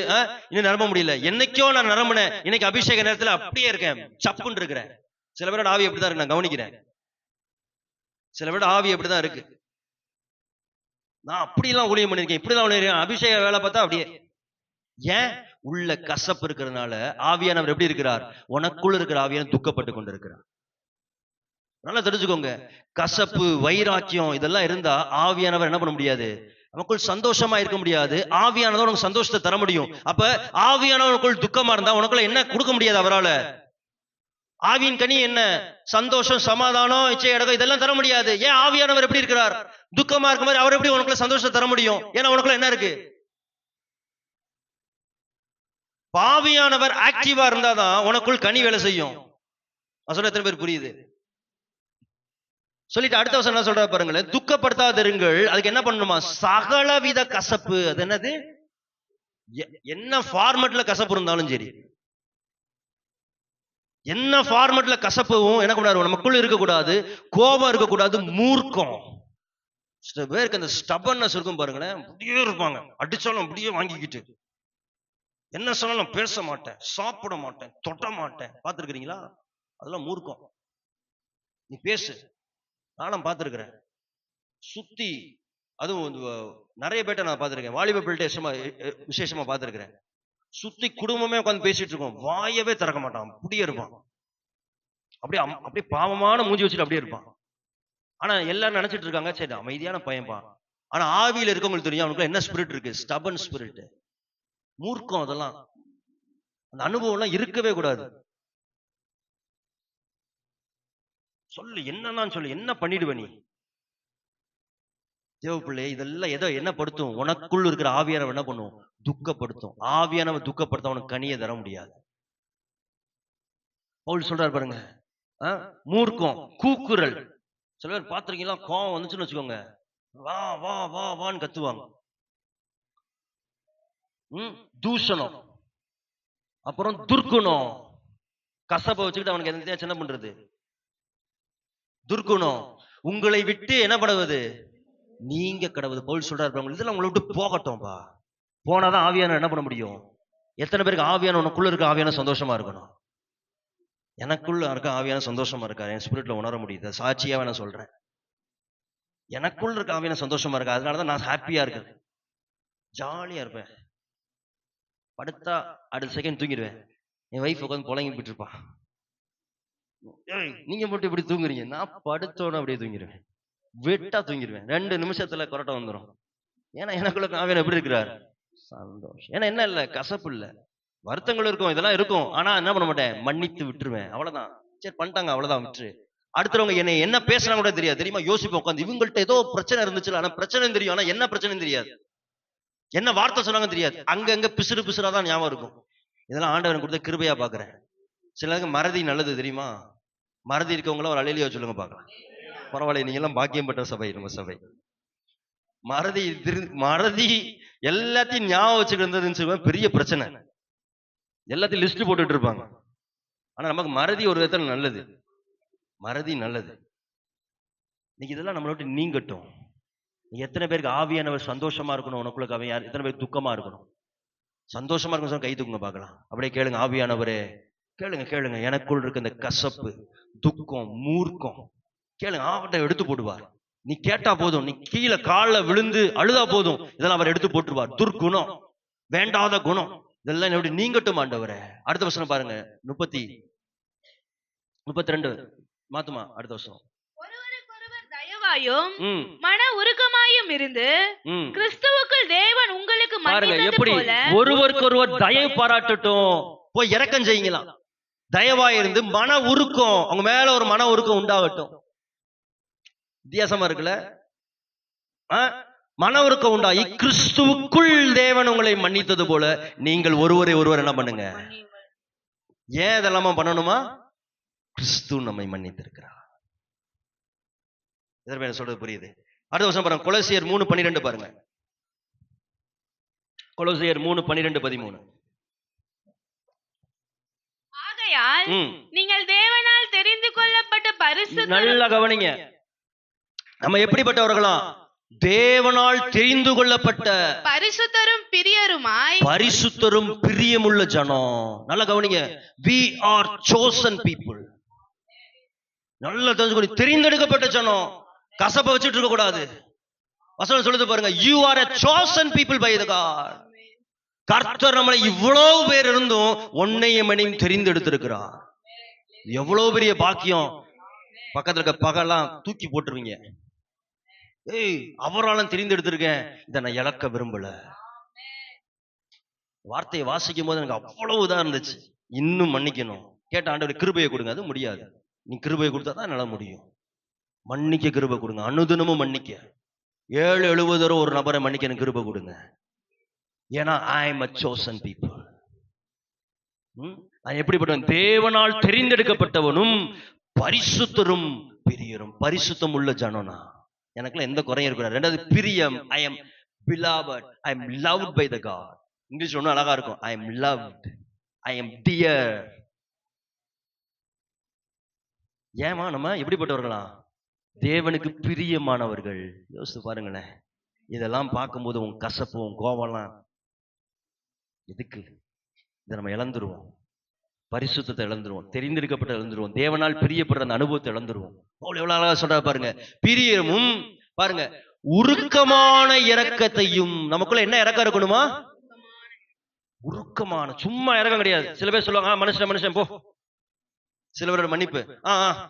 இன்னும் நிரம்ப முடியல? என்னைக்கோ நான் நிரம்பினேன், இன்னைக்கு அபிஷேக நேரத்துல அப்படியே இருக்கேன், சப்புன்னு இருக்கிறேன். சில பேரோட ஆவி அப்படிதான் இருக்கு, நான் கவனிக்கிறேன். சில பேரோட ஆவி அப்படிதான் இருக்கு. நான் அப்படிலாம் ஊழியம் பண்ணிருக்கேன், இப்படிலாம் ஊழியம், அபிஷேக வேலை பார்த்தா அப்படியே. ஏன்? உள்ள கசப்பு இருக்கிறதுனால. ஆவியானவர் எப்படி இருக்கிறார்? உனக்குள்ள இருக்கிற ஆவியான துக்கப்பட்டு கொண்டு இருக்கிறார். நல்லா தெரிஞ்சுக்கோங்க, கசப்பு வைராக்கியம் இதெல்லாம் இருந்தா ஆவியானவர் என்ன பண்ண முடியாது? நமக்குள் சந்தோஷமா இருக்க முடியாது. ஆவியானவர் உனக்கு சந்தோஷத்தை தர முடியும். அப்ப ஆவியானவருக்குள் துக்கமா இருந்தா உனக்குள்ள என்ன கொடுக்க முடியாது அவரால? ஆவியின் கனி என்ன? சந்தோஷம், சமாதானம், இச்சை அடக்கம் இதெல்லாம் தர முடியாது. ஏன்? ஆவியானவர் எப்படி இருக்கிறார்? துக்கமா இருக்கும் போது அவர் எப்படி உனக்குள்ள சந்தோஷத்தை தர முடியும்? ஏன்னா உனக்குள்ள என்ன இருக்கு? ஆவியானவர் ஆக்டிவா இருந்தாதான் உனக்குள் கனி வேலை செய்யும். சொல்ல எத்தனை பேர் புரியுது? சொல்லிட்டு அடுத்த வருஷம் என்ன சொல்ற பாருங்களேன், துக்கப்படுத்தாதிருங்கள். அதுக்கு என்ன பண்ணணுமா? சகலவித கசப்பு. அது என்னது? என்ன ஃபார்மட்ல கசப்பு இருந்தாலும் சரி, என்ன ஃபார்மட்ல கசப்பும் என்ன கூடாது? நமக்குள்ள இருக்கக்கூடாது. கோபம் இருக்கக்கூடாது. மூர்க்கம். சில பேருக்கு அந்த ஸ்டபர்னஸ் இருக்கும் பாருங்களேன், அப்படியே இருப்பாங்க. அடிச்சாலும் அப்படியே வாங்கிக்கிட்டு, என்ன சொன்னாலும் பேச மாட்டேன், சாப்பிட மாட்டேன், தொட்ட மாட்டேன். பார்த்துருக்கிறீங்களா? அதெல்லாம் மூர்க்கம். நீ பேசு. நானும் பார்த்துருக்கிறேன். சுத்தி அதுவும் நிறைய பேர்ட்ட நான் பார்த்துருக்கேன். வாலிப பிள்ளைகிட்ட விசேஷமா பார்த்துருக்கிறேன். சுத்தி குடும்பமே உட்காந்து பேசிட்டு இருக்கோம், வாயவே திறக்க மாட்டான், அப்படியே இருப்பான். அப்படியே பாவமான மூஞ்சி வச்சுட்டு அப்படியே இருப்பான். ஆனா எல்லாரும் நினைச்சிட்டு இருக்காங்க, சரி அமைதியான பையன்பா. ஆனா ஆவியில இருக்கவங்களுக்கு தெரியும் அவனுக்கு என்ன ஸ்பிரிட் இருக்கு. ஸ்டபன் ஸ்பிரிட், மூர்க்கம். அதெல்லாம் அந்த அனுபவம் எல்லாம் இருக்கவே கூடாது. சொல்லு, என்னன்னு சொல்லு, என்ன பண்ணிடுவ நீ? தேவ பிள்ளை, இதெல்லாம் எதோ என்ன படுத்தும்? உனக்குள் இருக்கிற ஆவியானவர் என்ன பண்ணும்? துக்கப்படுத்தும். ஆவியானவர் துக்கப்படுத்த அவனுக்கு கனியை தர முடியாது. பவுல் சொல்றாரு பாருங்க, மூர்க்கம், கூக்குரல். சில பேர் பார்த்திருக்கீங்களா, கோவம் வந்துச்சுன்னு வச்சுக்கோங்க, வா வா வா வான்னு கத்துவாங்க. தூஷணம். அப்புறம் துர்க்குணம், கசப்பை வச்சுக்கிட்டு அவனுக்கு எந்த என்ன பண்றது? துர்க்குணம், உங்களை விட்டு என்ன படுவது? நீங்க கடவுது. பவுல் சொல்றாரு, இதெல்லாம் உங்களை விட்டு போகட்டும்பா. போனாதான் ஆவியான என்ன பண்ண முடியும்? எத்தனை பேருக்கு ஆவியான உனக்குள்ள இருக்க ஆவியான சந்தோஷமா இருக்கணும்? எனக்குள்ள இருக்க ஆவியான சந்தோஷமா இருக்கா? என் ஸ்பிரிட்ல உணர முடியுது. சாட்சியாவே நான் சொல்றேன், எனக்குள்ள இருக்க ஆவியான சந்தோஷமா இருக்கா. அதனாலதான் நான் ஹாப்பியா இருக்கேன், ஜாலியா இருப்பேன். படுத்தா அடுத்த செகண்ட் தூங்கிடுவேன். என் வைஃப் உட்காந்து புலங்கிட்டு இருப்பான், நீங்க மட்டும் இப்படி தூங்குறீங்க. நான் படுத்தோட அப்படியே தூங்கிடுவேன், வெட்டா தூங்கிடுவேன். 2 நிமிஷத்துல கொரட்டை வந்துடும். ஏன்னா எனக்குள்ள ஆவியான எப்படி இருக்கிறார்? சந்தோஷம். ஏன்னா என்ன இல்ல, கசப்பு இல்ல, வருத்தங்கள் இருக்கும், இதெல்லாம் இருக்கும். ஆனா என்ன பண்ண மாட்டேன், மன்னித்து விட்டுருவேன். அவ்வளவுதான். சரி பண்ணிட்டாங்க, அவ்வளவுதான், விட்டுரு. அடுத்தவங்க என்ன என்ன பேசுறாங்க கூட தெரியாது தெரியுமா? யோசிப்போம் உட்காந்து, இவங்கள்ட்ட ஏதோ பிரச்சனை இருந்துச்சு, ஆனா பிரச்சனை தெரியும், ஆனா என்ன பிரச்சனைன்னு தெரியாது, என்ன வார்த்தை சொன்னாங்க தெரியாது. அங்கங்க பிசுறு பிசுறாதான் ஞாபகம் இருக்கும். இதெல்லாம் ஆண்டவன் கொடுத்த கிருபையா பாக்குறேன். சிலருக்கு மறதி நல்லது தெரியுமா? மறதி இருக்கவங்கள ஒரு அலையிலியா சொல்லுங்க பார்க்கலாம். பரவாயில்ல, நீங்க எல்லாம் பாக்கியம் பெற்ற சபை நம்ம சபை. மறதி எல்லாத்தையும் ஞாபகம் வச்சுட்டு இருந்ததுன்னு பெரிய பிரச்சனை. எல்லாத்தையும் லிஸ்ட் போட்டுட்டு இருப்பாங்க. ஆனா நமக்கு மறதி ஒரு விதத்துல நல்லது, மறதி நல்லது. இன்னைக்கு இதெல்லாம் நம்மள விட்டு நீங்கட்டும். எத்தனை பேருக்கு ஆவியானவர் சந்தோஷமா இருக்கணும்? உனக்குள்ள அவன் யார்? எத்தனை பேருக்கு துக்கமா இருக்கணும்? சந்தோஷமா இருக்கணும், கை தூக்குங்க பார்க்கலாம். அப்படியே கேளுங்க, ஆவியானவரே கேளுங்க கேளுங்க, எனக்குள் இருக்க இந்த கசப்பு, துக்கம், மூர்க்கம் கேளுங்க, ஆவட்ட எடுத்து போடுவார். நீ கேட்டா போதும், நீ கீழே காலில் விழுந்து அழுதா போதும், இதெல்லாம் அவர் எடுத்து போட்டுருவார். துர்க்குணம், வேண்டாத குணம், இதெல்லாம் எப்படி நீங்கட்டும் ஆண்டவரே. அடுத்த வசனம் பாருங்க, 32 மாத்துமா அடுத்த வசனம். மன உருக்கமாயும் இருந்து கிறிஸ்துவுக்குள் தேவன் உங்களுக்கு பாருங்க எப்படி ஒருவருக்கு ஒருவர் தயவு பாராட்டட்டும். போய் இரக்கம் செய்யுங்களாம். தயவாய் இருந்து மன உருக்கம், அவங்க மேல ஒரு மன உருக்கம் உண்டாகட்டும். வித்தியாசமா இருக்குல்ல? மன உருக்கம் உண்டாகி கிறிஸ்துவுக்குள் தேவன் உங்களை மன்னித்தது போல நீங்கள் ஒருவரை ஒருவர் என்ன பண்ணுங்க. ஏன் இதெல்லாமா பண்ணணுமா? கிறிஸ்து நம்மை மன்னித்திருக்கிறார். இதற்கு சொல்றது புரியுது? அடுத்த வருஷம் பாருங்க, கொலோசியர் 3:12 பாருங்க. கொலோசியர் 3:12-13. ஆகையால் நீங்கள் தேவனால் தெரிந்து கொள்ளப்பட்ட பரிசுத்த, நல்ல கவனிங்க, நம்ம எப்படிப்பட்டவர்களா? தேவனால் தெரிந்து கொள்ளப்பட்ட பரிசுத்தரும் பிரியருமாய், பரிசுத்தரும் பிரியமுள்ள ஜனம். நல்ல கவனிங்க, we are chosen people. நல்ல தெரிஞ்சுக்கணும், தெரிந்தெடுக்கப்பட்ட ஜனம். கசப்பை வச்சுட்டு இருக்க கூடாது. வசனம் சொல்லுது பாருங்க, you are a chosen people by the God. கர்த்தர் நம்மளை இவ்வளவு பேர் இருந்தும் ஒன்னையும் மணியும் தெரிந்தெடுத்திருக்கிறார். எவ்வளவு பெரிய பாக்கியம். பக்கத்துல இருக்க பகலாம் தூக்கி போட்டுருவீங்க. அவராலும் தெரிந்தெடுத்திருக்கேன், இதை நான் இழக்க விரும்பல. வார்த்தையை வாசிக்கும் போது எனக்கு அவ்வளவு இதா இருந்துச்சு. இன்னும் மன்னிக்கணும். கேட்ட ஆண்டவர் கிருபையை கொடுங்க. அது முடியாது, நீ கிருபையை கொடுத்தா தான் என்னால முடியும். மன்னிக்க கிருபை கொடுங்க, அனுதினமும் மன்னிக்க. 7-70 தடவை ஒரு நபரை மன்னிக்க கிருபை கொடுங்க. ஏன்னா I am a chosen people. நான் எப்படிப்பட்டவன்? தேவனால் தெரிந்தெடுக்கப்பட்டவனும் பரிசுத்தரும் பிரியரும். பரிசுத்தம் உள்ள ஜனனா. எனக்குலாம் எந்த குறையும் இருக்கிறார். ரெண்டாவது பிரியம், I am beloved, I am loved by the God. English ஒன்னும் அழகா இருக்கும், I am loved, I am dear. ஏமா நம்ம எப்படிப்பட்டவர்களா? தேவனுக்கு பிரியமானவர்கள். யோசித்து பாருங்களேன். இதெல்லாம் பார்க்கும்போது உன் கசப்பு, உன் கோபம்லாம் எதுக்கு? இதை நம்ம இழந்துருவோம். பரிசுத்தத்தை இழந்துருவோம், தெரிந்திருக்கப்பட்ட இழந்துருவோம், தேவனால் பிரியப்படுற அந்த அனுபவத்தை இழந்துருவோம். எவ்வளவு அழகா சொல்றா பாருங்க. பிரியமும் பாருங்க, உருக்கமான இரக்கத்தையும். நமக்குள்ள என்ன இரக்கம் இருக்கணுமா? உருக்கமான, சும்மா இரக்கம் கிடையாது. சில பேர் சொல்லுவாங்க, மனுஷன் மனுஷன் போ. சில பேரோட மன்னிப்பு,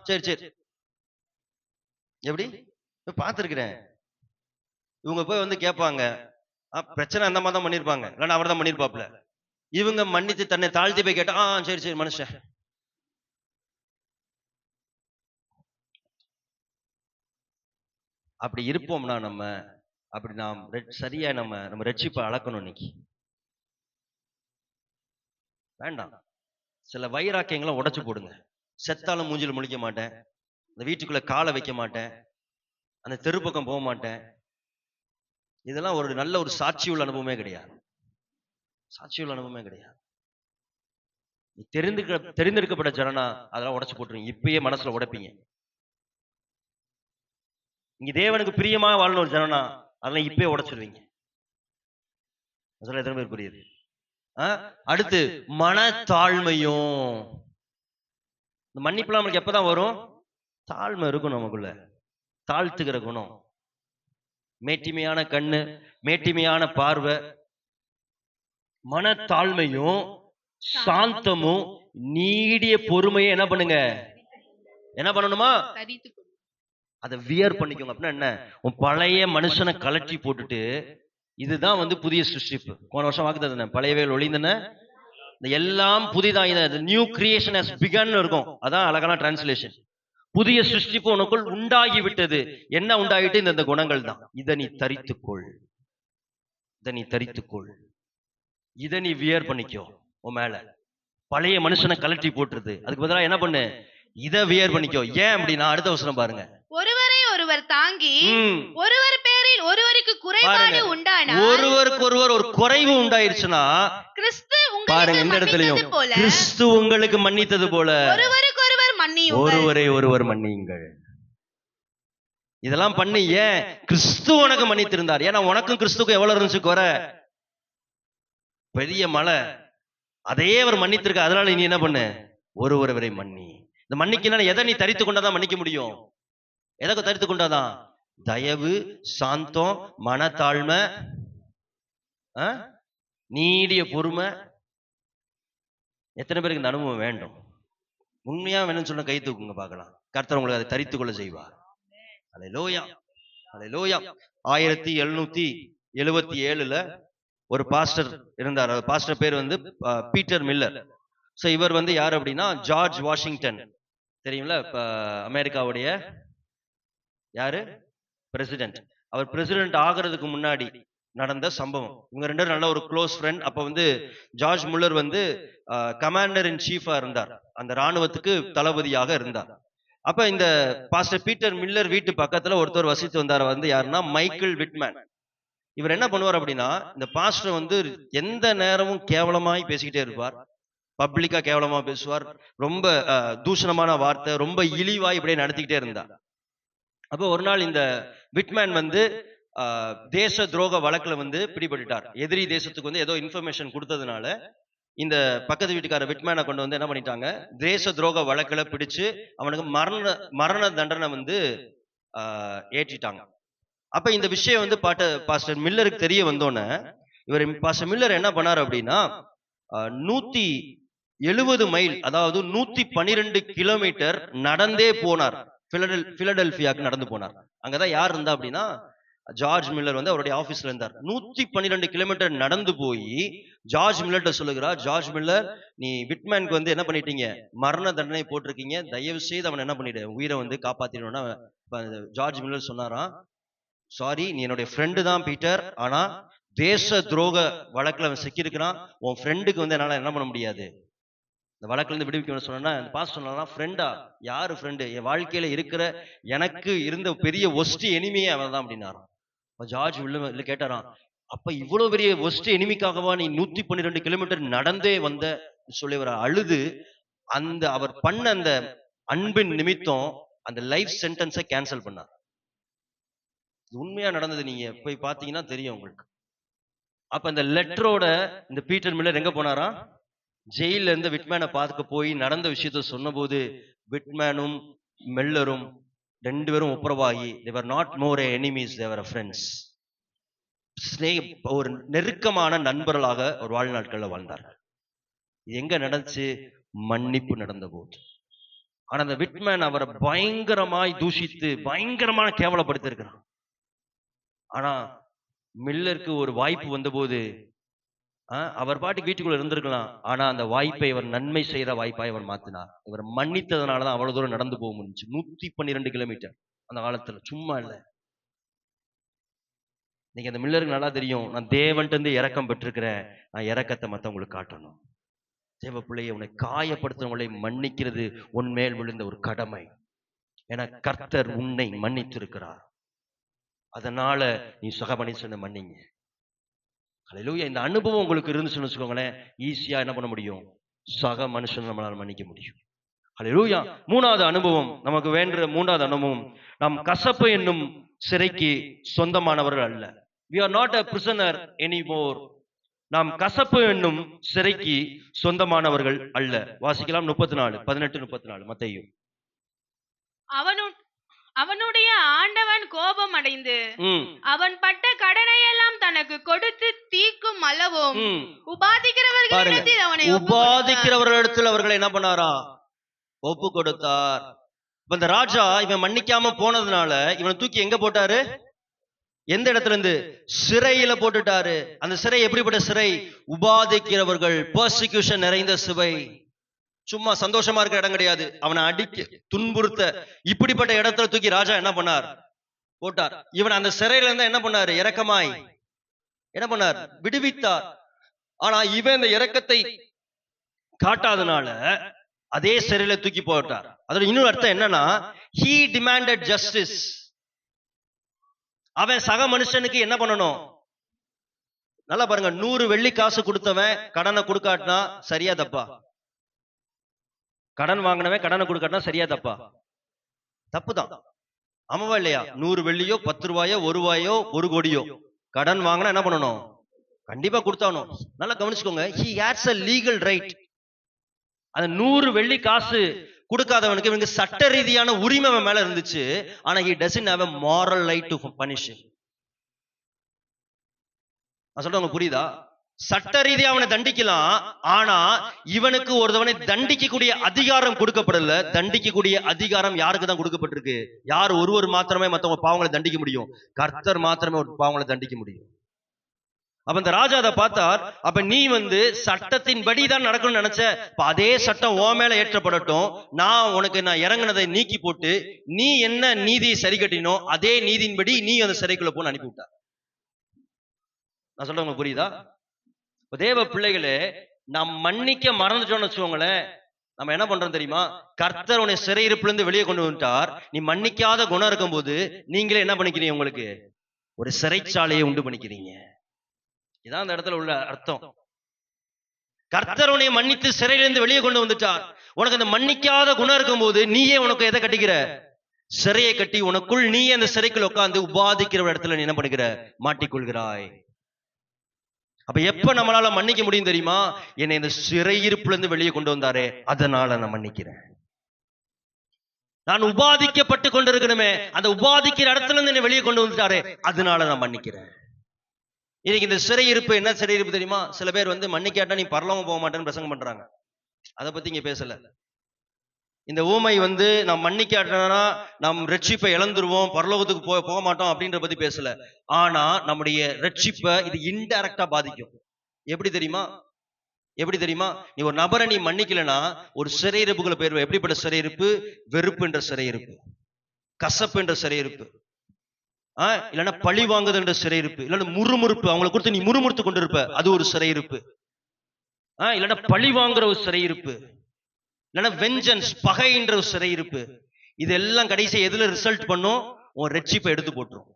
சரி சரி. எப்படி பார்த்திருக்கிறேன். இவங்க போய் வந்து கேட்பாங்க, பிரச்சனை அந்த மாதிரி தான் பண்ணிருப்பாங்க, இல்லைன்னா அவர் தான் பண்ணிருப்பாப்ல. இவங்க மன்னித்து தன்னை தாழ்த்தி போய் கேட்டா சரி சரி மனுஷன். அப்படி இருப்போம்னா நம்ம அப்படி நாம் சரியா நம்ம ரட்சிப்பை அளக்கணும். இன்னைக்கு வேண்டாம். சில வைராக்கியங்களை உடைச்சு போடுங்க. செத்தாலும் மூஞ்சில முழிக்க மாட்டேன், அந்த வீட்டுக்குள்ள காலை வைக்க மாட்டேன், அந்த தெரு பக்கம் போக மாட்டேன். இதெல்லாம் ஒரு நல்ல ஒரு சாட்சியுள்ள அனுபவமே கிடையாது. சாட்சியுள்ள அனுபவமே கிடையாது. தெரிந்தெடுக்கப்பட்ட ஜனனா அதெல்லாம் உடைச்சு போட்டுருவீங்க. இப்பயே மனசுல உடைப்பீங்க. இங்க தேவனுக்கு பிரியமா வாழணும் ஒரு ஜனனா அதெல்லாம் இப்பயே உடைச்சிருவீங்க. எத்தனை பேர் புரியுது? அடுத்து மனத்தாழ்மையும். இந்த மன்னிப்புலாம் நம்மளுக்கு எப்பதான் வரும்? தாழ்மை இருக்கும் நமக்குள்ள, தாழ்த்துகிற குணம், மேட்டிமையான கண்ணு, மேட்டிமையான பார்வை, மனத்தாழ்மையும் சாந்தமும் நீடிய பொறுமையை என்ன பண்ணுங்க? என்ன பண்ணணுமா? அதை வியர் பண்ணிக்கோங்க. அப்படின்னா என்ன? உன் பழைய மனுஷனை கலட்டி போட்டுட்டு, இதுதான் வந்து புதிய சிருஷ்டிப்பு. போன வருஷம் வாக்குத்தத்தம் பழையவைகள் ஒளிந்தன, எல்லாம் புதிதாக நியூ கிரியேஷன் ஹஸ் பிகன் இருக்கும். அதான் அழகான டிரான்ஸ்லேஷன். புதிய சிருஷ்டிப்பு உனக்குள் உண்டாகி விட்டது. என்ன உண்டாகிட்டு? இந்த குணங்கள் தான். இதை நீ தரித்துக்கொள், இதை நீ தரித்துக்கொள், இதை நீ வியர் பண்ணிக்கோ. உன் மேல பழைய மனுஷனை கலட்டி போட்டுருது, அதுக்கு பதிலாக என்ன பண்ணு? இதை வியர் பண்ணிக்கோ. ஏன் அப்படின்னா அடுத்த வசனம் பாருங்க. ஒருவரை ஒருவர் தாங்கி ஒருவர் பேரில் ஒருவருக்கு குறைபாடு உண்டானா, ஒருவருக்கு ஒருவர் ஒரு குறைவு உண்டாயிருச்சுன்னா, கிறிஸ்து பாருங்க இந்த இடத்துலயும் கிறிஸ்து உங்களுக்கு மன்னித்தது போல ஒருவருக்கு ஒருவர் மன்னியுங்கள், ஒருவரை ஒருவர் மன்னியுங்கள். இதெல்லாம் பண்ணி ஏன்? கிறிஸ்து உனக்கு மன்னித்திருந்தார். ஏன்னா உனக்கும் கிறிஸ்துக்கும் எவ்வளவு இருந்துச்சு குறை? பெரிய மலை. அதையே அவர் மன்னித்திருக்க. அதனால நீ என்ன பண்ணு? ஒருவரை மன்னி. இந்த மன்னிக்கணும் எதை நீ தரித்து கொண்டாதான் மன்னிக்க முடியும்? எதை தரித்து கொண்டாதான்? தயவு, சாந்தம், மனத்தாழ்மை, நீடிய பொறுமை. எத்தனை பேருக்கு இந்த அனுபவம் வேண்டும்? உண்மையா வேணும்னு சொன்ன கை தூக்குங்க பார்க்கலாம். கர்த்தர் உங்களுக்கு அதை தரித்து கொள்ள செய்வார். அல்லேலூயா, அல்லேலூயா. 1777 ஒரு பாஸ்டர் இருந்தார். பாஸ்டர் பேர் வந்து பீட்டர் மில்லர். சோ இவர் வந்து யார் அப்படின்னா ஜார்ஜ் வாஷிங்டன், தெரியுங்களா? இப்ப அமெரிக்காவுடைய யாரு பிரசிடென்ட். அவர் பிரசிடென்ட் ஆகிறதுக்கு முன்னாடி நடந்த சம்பவம். இவங்க ரெண்டு நல்ல ஒரு க்ளோஸ் ஃப்ரெண்ட். அப்ப வந்து ஜார்ஜ் முல்லர் வந்து கமாண்டர் இன் சீஃபா இருந்தார், அந்த ராணுவத்துக்கு தளபதியாக இருந்தார். அப்ப இந்த பாஸ்டர் பீட்டர் மில்லர் வீட்டு பக்கத்துல ஒருத்தர் வசித்து வந்தார். வந்து யாருன்னா மைக்கேல் விட்மேன். இவர் என்ன பண்ணுவார் அப்படின்னா, இந்த பாஸ்டர் வந்து எந்த நேரமும் கேவலமாய் பேசிக்கிட்டே இருப்பார், பப்ளிக்கா கேவலமா பேசுவார், ரொம்ப தூஷணமான வார்த்தை, ரொம்ப இழிவாய் இப்படியே நடத்திக்கிட்டே இருந்தார். அப்போ ஒரு நாள் இந்த விட்மேன் வந்து தேச துரோக வழக்குல வந்து பிடிபட்டுட்டார். எதிரி தேசத்துக்கு வந்து ஏதோ இன்ஃபர்மேஷன் கொடுத்ததுனால இந்த பக்கத்து வீட்டுக்கார விட்மேனை கொண்டு வந்து என்ன பண்ணிட்டாங்க? தேச துரோக வழக்குல பிடிச்சு அவனுக்கு மரண தண்டனை வந்து ஏற்றிட்டாங்க. அப்ப இந்த விஷயம் வந்து பாஸ்டர் மில்லருக்கு தெரிய வந்தோன்னே இவர் பாஸ்டர் மில்லர் என்ன பண்ணாரு அப்படின்னா 170 மைல், அதாவது 112 கிலோமீட்டர் நடந்தே போனார். பிலடெல்பியாவுக்கு நடந்து போனார். அங்கதான் யார் இருந்தா அப்படின்னா ஜார்ஜ் மில்லர் வந்து அவருடைய ஆபீஸ்ல இருந்தார். 112 கிலோமீட்டர் நடந்து போய் ஜார்ஜ் மில்லர்ட்ட சொல்லுகிறார், ஜார்ஜ் மில்லர், நீ விட்மேனுக்கு வந்து என்ன பண்ணிட்டீங்க? மரண தண்டனை போட்டிருக்கீங்க, தயவு செய்து அவன் என்ன பண்ணிடு, உயிரை வந்து காப்பாத்திடணும்னா. ஜார்ஜ் மில்லர் சொன்னாராம், சாரி, நீ என்னுடைய ஃப்ரெண்டு தான் பீட்டர், ஆனா தேச துரோக வழக்குல அவன் சிக்கியிருக்கிறான். உன் ஃப்ரெண்டுக்கு வந்து என்னால என்ன பண்ண முடியாது, இந்த வழக்குல இருந்து விடுவிக்கணும்னு சொன்னா. பாஸ் சொன்னா, ஃப்ரெண்டா? யாரு ஃப்ரெண்டு? என் வாழ்க்கையில இருக்கிற எனக்கு இருந்த பெரிய ஒஸ்ட் எனிமியே அவன் தான் அப்படின்னாராம். ஜார்ஜ் உள்ள கேட்டாராம், அப்ப இவ்வளவு பெரிய ஒஸ்ட் எனிமிக்காகவா நீ 112 கிலோமீட்டர் நடந்தே வந்த சொல்லி அவர் அழுது, அந்த அவர் பண்ண அந்த அன்பின் நிமித்தம் அந்த லைஃப் சென்டென்ஸை கேன்சல் பண்ணார். உண்மையா நடந்தது, நீங்க போய் பாத்தீங்கன்னா தெரியும் உங்களுக்கு. அப்ப இந்த லெட்டரோட இந்த பீட்டர் மில்லர் எங்க போனாரா? ஜெயில இருந்து விட்மேனை பார்க்க போய் நடந்த விஷயத்த சொன்ன போது விட்மேனும் மில்லரும் ரெண்டு பேரும் ஒப்புரவாகி they were not more enemies, they were friends. ஒரு நெருக்கமான நண்பர்களாக ஒரு வாழ்நாட்கள்ல வாழ்ந்தார்கள். இது எங்க நடந்துச்சு? மன்னிப்பு நடந்த போது. ஆனா அந்த விட்மேன் அவரை பயங்கரமாய் தூஷித்து பயங்கரமான கேவலப்படுத்தி இருக்கிறான். ஆனா மில்லருக்கு ஒரு வாய்ப்பு வந்த போது அவர் பாட்டுக்கு வீட்டுக்குள்ள இருந்திருக்கலாம். ஆனா அந்த வாய்ப்பை இவர் நன்மை செய்யற வாய்ப்பாய் அவர் மாத்தினார். இவர் மன்னித்ததுனாலதான் அவ்வளவு தூரம் நடந்து போக முடிஞ்சு. 112 கிலோமீட்டர் அந்த காலத்துல சும்மா இல்ல. நீங்க அந்த மில்லருக்கு நல்லா தெரியும், நான் தேவன்ட்டு இருந்து இரக்கம் பெற்றிருக்கிறேன், நான் இரக்கத்தை மத்தவங்களுக்கு காட்டணும். தேவ பிள்ளையை உன்னை காயப்படுத்துறவங்களை மன்னிக்கிறது உன்மேல் விழுந்த ஒரு கடமை. ஏன்னா கர்த்தர் உன்னை மன்னித்திருக்கிறார். அதனால நீ சக மனுஷனை மன்னிங்க. அல்லேலூயா. இந்த அனுபவம் உங்களுக்கு இருந்துச்சுன்னு வச்சுக்கோங்களேன், ஈஸியா என்ன பண்ண முடியும்? சக மனுஷன் நம்மளால மன்னிக்க முடியும். ஹல்லேலூயா. மூணாவது அனுபவம், நமக்கு வேண்ட மூன்றாவது அனுபவம், நாம் கசப்பு என்னும் சிறைக்கு சொந்தமானவர்கள் அல்ல. We are not a prisoner anymore. நாம் கசப்பு என்னும் சிறைக்கு சொந்தமானவர்கள் அல்ல. வாசிக்கலாம் 34, 18, 34 மத்தேயு. அவனுடைய ஆண்டவன் கோபம் அடைந்து அவன் பட்ட கடனை எல்லாம் தனக்கு கொடுத்து தீர்க்கும் அளவும் உபாதிக்கிறவர்களிடத்தில் அவர்களை என்ன பண்ணாரா? ஒப்பு கொடுத்தார். இந்த ராஜா இவன் மன்னிக்காம போனதுனால இவனை தூக்கி எங்க போட்டாரு? எந்த இடத்துல இருந்து? சிறையில போட்டுட்டாரு. அந்த சிறை எப்படிப்பட்ட சிறை? உபாதிக்கிறவர்கள், பெர்சிக்யூஷன் நிறைந்த சிறை. சும்மா சந்தோஷமா இருக்கிற இடம் கிடையாது. அவனை அடிக்க, துன்புறுத்த, இப்படிப்பட்ட இடத்துல தூக்கி ராஜா என்ன பண்ணார்? போட்டார். இவன் அந்த சிறையில இருந்தா என்ன பண்ணாரு? இரக்கமாய் என்ன பண்ணார்? விடுவித்தார். ஆனா இவன் இந்த இரக்கத்தை காட்டாதனால அதே சிறையில தூக்கி போட்டார். அதோட இன்னொரு அர்த்தம் என்னன்னா, he demanded justice. அவன் சக மனுஷனுக்கு என்ன பண்ணணும்? நல்லா பாருங்க, 100 வெள்ளி காசு கொடுத்தவன் கடனை கொடுக்காட்டினா சரியா தப்பா? கடன் வாங்கினவன் கடனை கொடுக்காட்டினா சரியா தப்பா? தப்புதான். ஆமாவா இல்லையா? 100 வெள்ளியோ 10 ரூபாயோ 1 ரூபாயோ 1 கோடியோ கடன் வாங்கினா என்ன பண்ணணும்? கண்டிப்பா கொடுத்தானோ. நல்லா கவனிச்சுக்கோங்க, he has a legal right. அந்த 100 வெள்ளி காசு கொடுக்காதவனுக்கு இவனுக்கு சட்ட ரீதியான உரிமை அவன் மேல இருந்துச்சு. ஆனா he doesn't have a moral right to punish him. நான் சொல்றவங்க புரியுதா? சட்ட ரீதியா அவனை தண்டிக்கலாம், ஆனா இவனுக்கு ஒருவனை தண்டிக்கக்கூடிய அதிகாரம் கொடுக்கப்படல. தண்டிக்கக்கூடிய அதிகாரம் யாருக்கு தான் கொடுக்கப்பட்டிருக்கு? யார்? ஒருவர் மாத்திரமே மற்றவங்க பாவங்களை தண்டிக்க முடியும். கர்த்தர் மாத்திரமே ஒரு பாவங்களை தண்டிக்க முடியும். அப்ப இந்த ராஜா அதை பார்த்தார். அப்ப நீ சட்டத்தின் படி தான் நடக்கணும்னு நினைச்ச, அதே சட்டம் உன் மேல ஏற்றப்படட்டும். நான் இறங்கினதை நீக்கி போட்டு நீ என்ன நீதியை சரி கட்டினோ அதே நீதியின்படி நீ அந்த சிறைக்குள்ள போன்னு அனுப்பி விட்டார். நான் சொல்றவங்க புரியுதா? தேவ பிள்ளைகளே, நாம் மன்னிக்க மறந்துட்டோம்னு வச்சுக்கோங்களேன், நம்ம என்ன பண்றோம் தெரியுமா? கர்த்தர் உன்னை சிறையிருப்புல இருந்து வெளியே கொண்டு வந்துட்டார். நீ மன்னிக்காத குணம் இருக்கும் போது நீங்களே என்ன பண்ணிக்கிறீங்க? உங்களுக்கு ஒரு சிறைச்சாலையை உண்டு பண்ணிக்கிறீங்க. இதான் அந்த இடத்துல உள்ள அர்த்தம். கர்த்தர் உன்னை மன்னித்து சிறையிலிருந்து வெளியே கொண்டு வந்துட்டார். உனக்கு அந்த மன்னிக்காத குணம் இருக்கும் போது நீயே உனக்கு எதை கட்டிக்கிற? சிறையை கட்டி உனக்குள் நீ அந்த சிறைக்குள் உட்கார்ந்து உபாதிக்கிற இடத்துல நீ என்ன பண்ணுகிற? மாட்டிக்கொள்கிறாய். அப்ப எப்ப நம்மளால மன்னிக்க முடியும் தெரியுமா? என்னை இந்த சிறையிருப்புல இருந்து வெளியே கொண்டு வந்தாரே, அதனால நான் மன்னிக்கிறேன். நான் உபாதிக்கப்பட்டு கொண்டிருக்கணுமே, அந்த உபாதிக்கிற இடத்துல இருந்து என்னை வெளியே கொண்டு வந்துட்டாரே, அதனால நான் மன்னிக்கிறேன். இன்னைக்கு இந்த சிறையிருப்பு என்ன சிறையிருப்பு தெரியுமா? சில பேர் மன்னிக்காட்டா நீ பரலோகம் போக மாட்டேன்னு பிரசங்கம் பண்றாங்க. அதை பத்தி இங்க பேசல. இந்த ஊமை நாம் மன்னிக்காட்டனா நம் ரட்சிப்பை இழந்துருவோம், பரலோகத்துக்கு போக மாட்டோம் அப்படின்ற பத்தி பேசல. ஆனா நம்முடைய ரட்சிப்பை இது இன்டைரக்டா பாதிக்கும். எப்படி தெரியுமா? எப்படி தெரியுமா? நீ ஒரு நபரை நீ மன்னிக்கலனா ஒரு சிறையிருப்புக்குள்ள போயிருவ. எப்படிப்பட்ட சிறையிருப்பு? வெறுப்பு என்ற சிறையிருப்பு, கசப்பு என்ற சிறையிருப்பு, இல்லைன்னா பழி வாங்குது என்ற சிறையிருப்பு, இல்லைன்னா முறுமுறுப்பு, அவங்களை கொடுத்து நீ முறுமுறுத்து கொண்டிருப்ப, அது ஒரு சிறையிருப்பு. இல்லைன்னா பழி வாங்குற ஒரு சிறையிருப்பு, இல்லைன்னா வெஞ்சன்ஸ், பகைன்ற ஒரு சிறையிருப்பு. இதெல்லாம் கடைசி எதுல ரிசல்ட் பண்ணும்? உன் ரட்சிப்பை எடுத்து போட்டுரும்.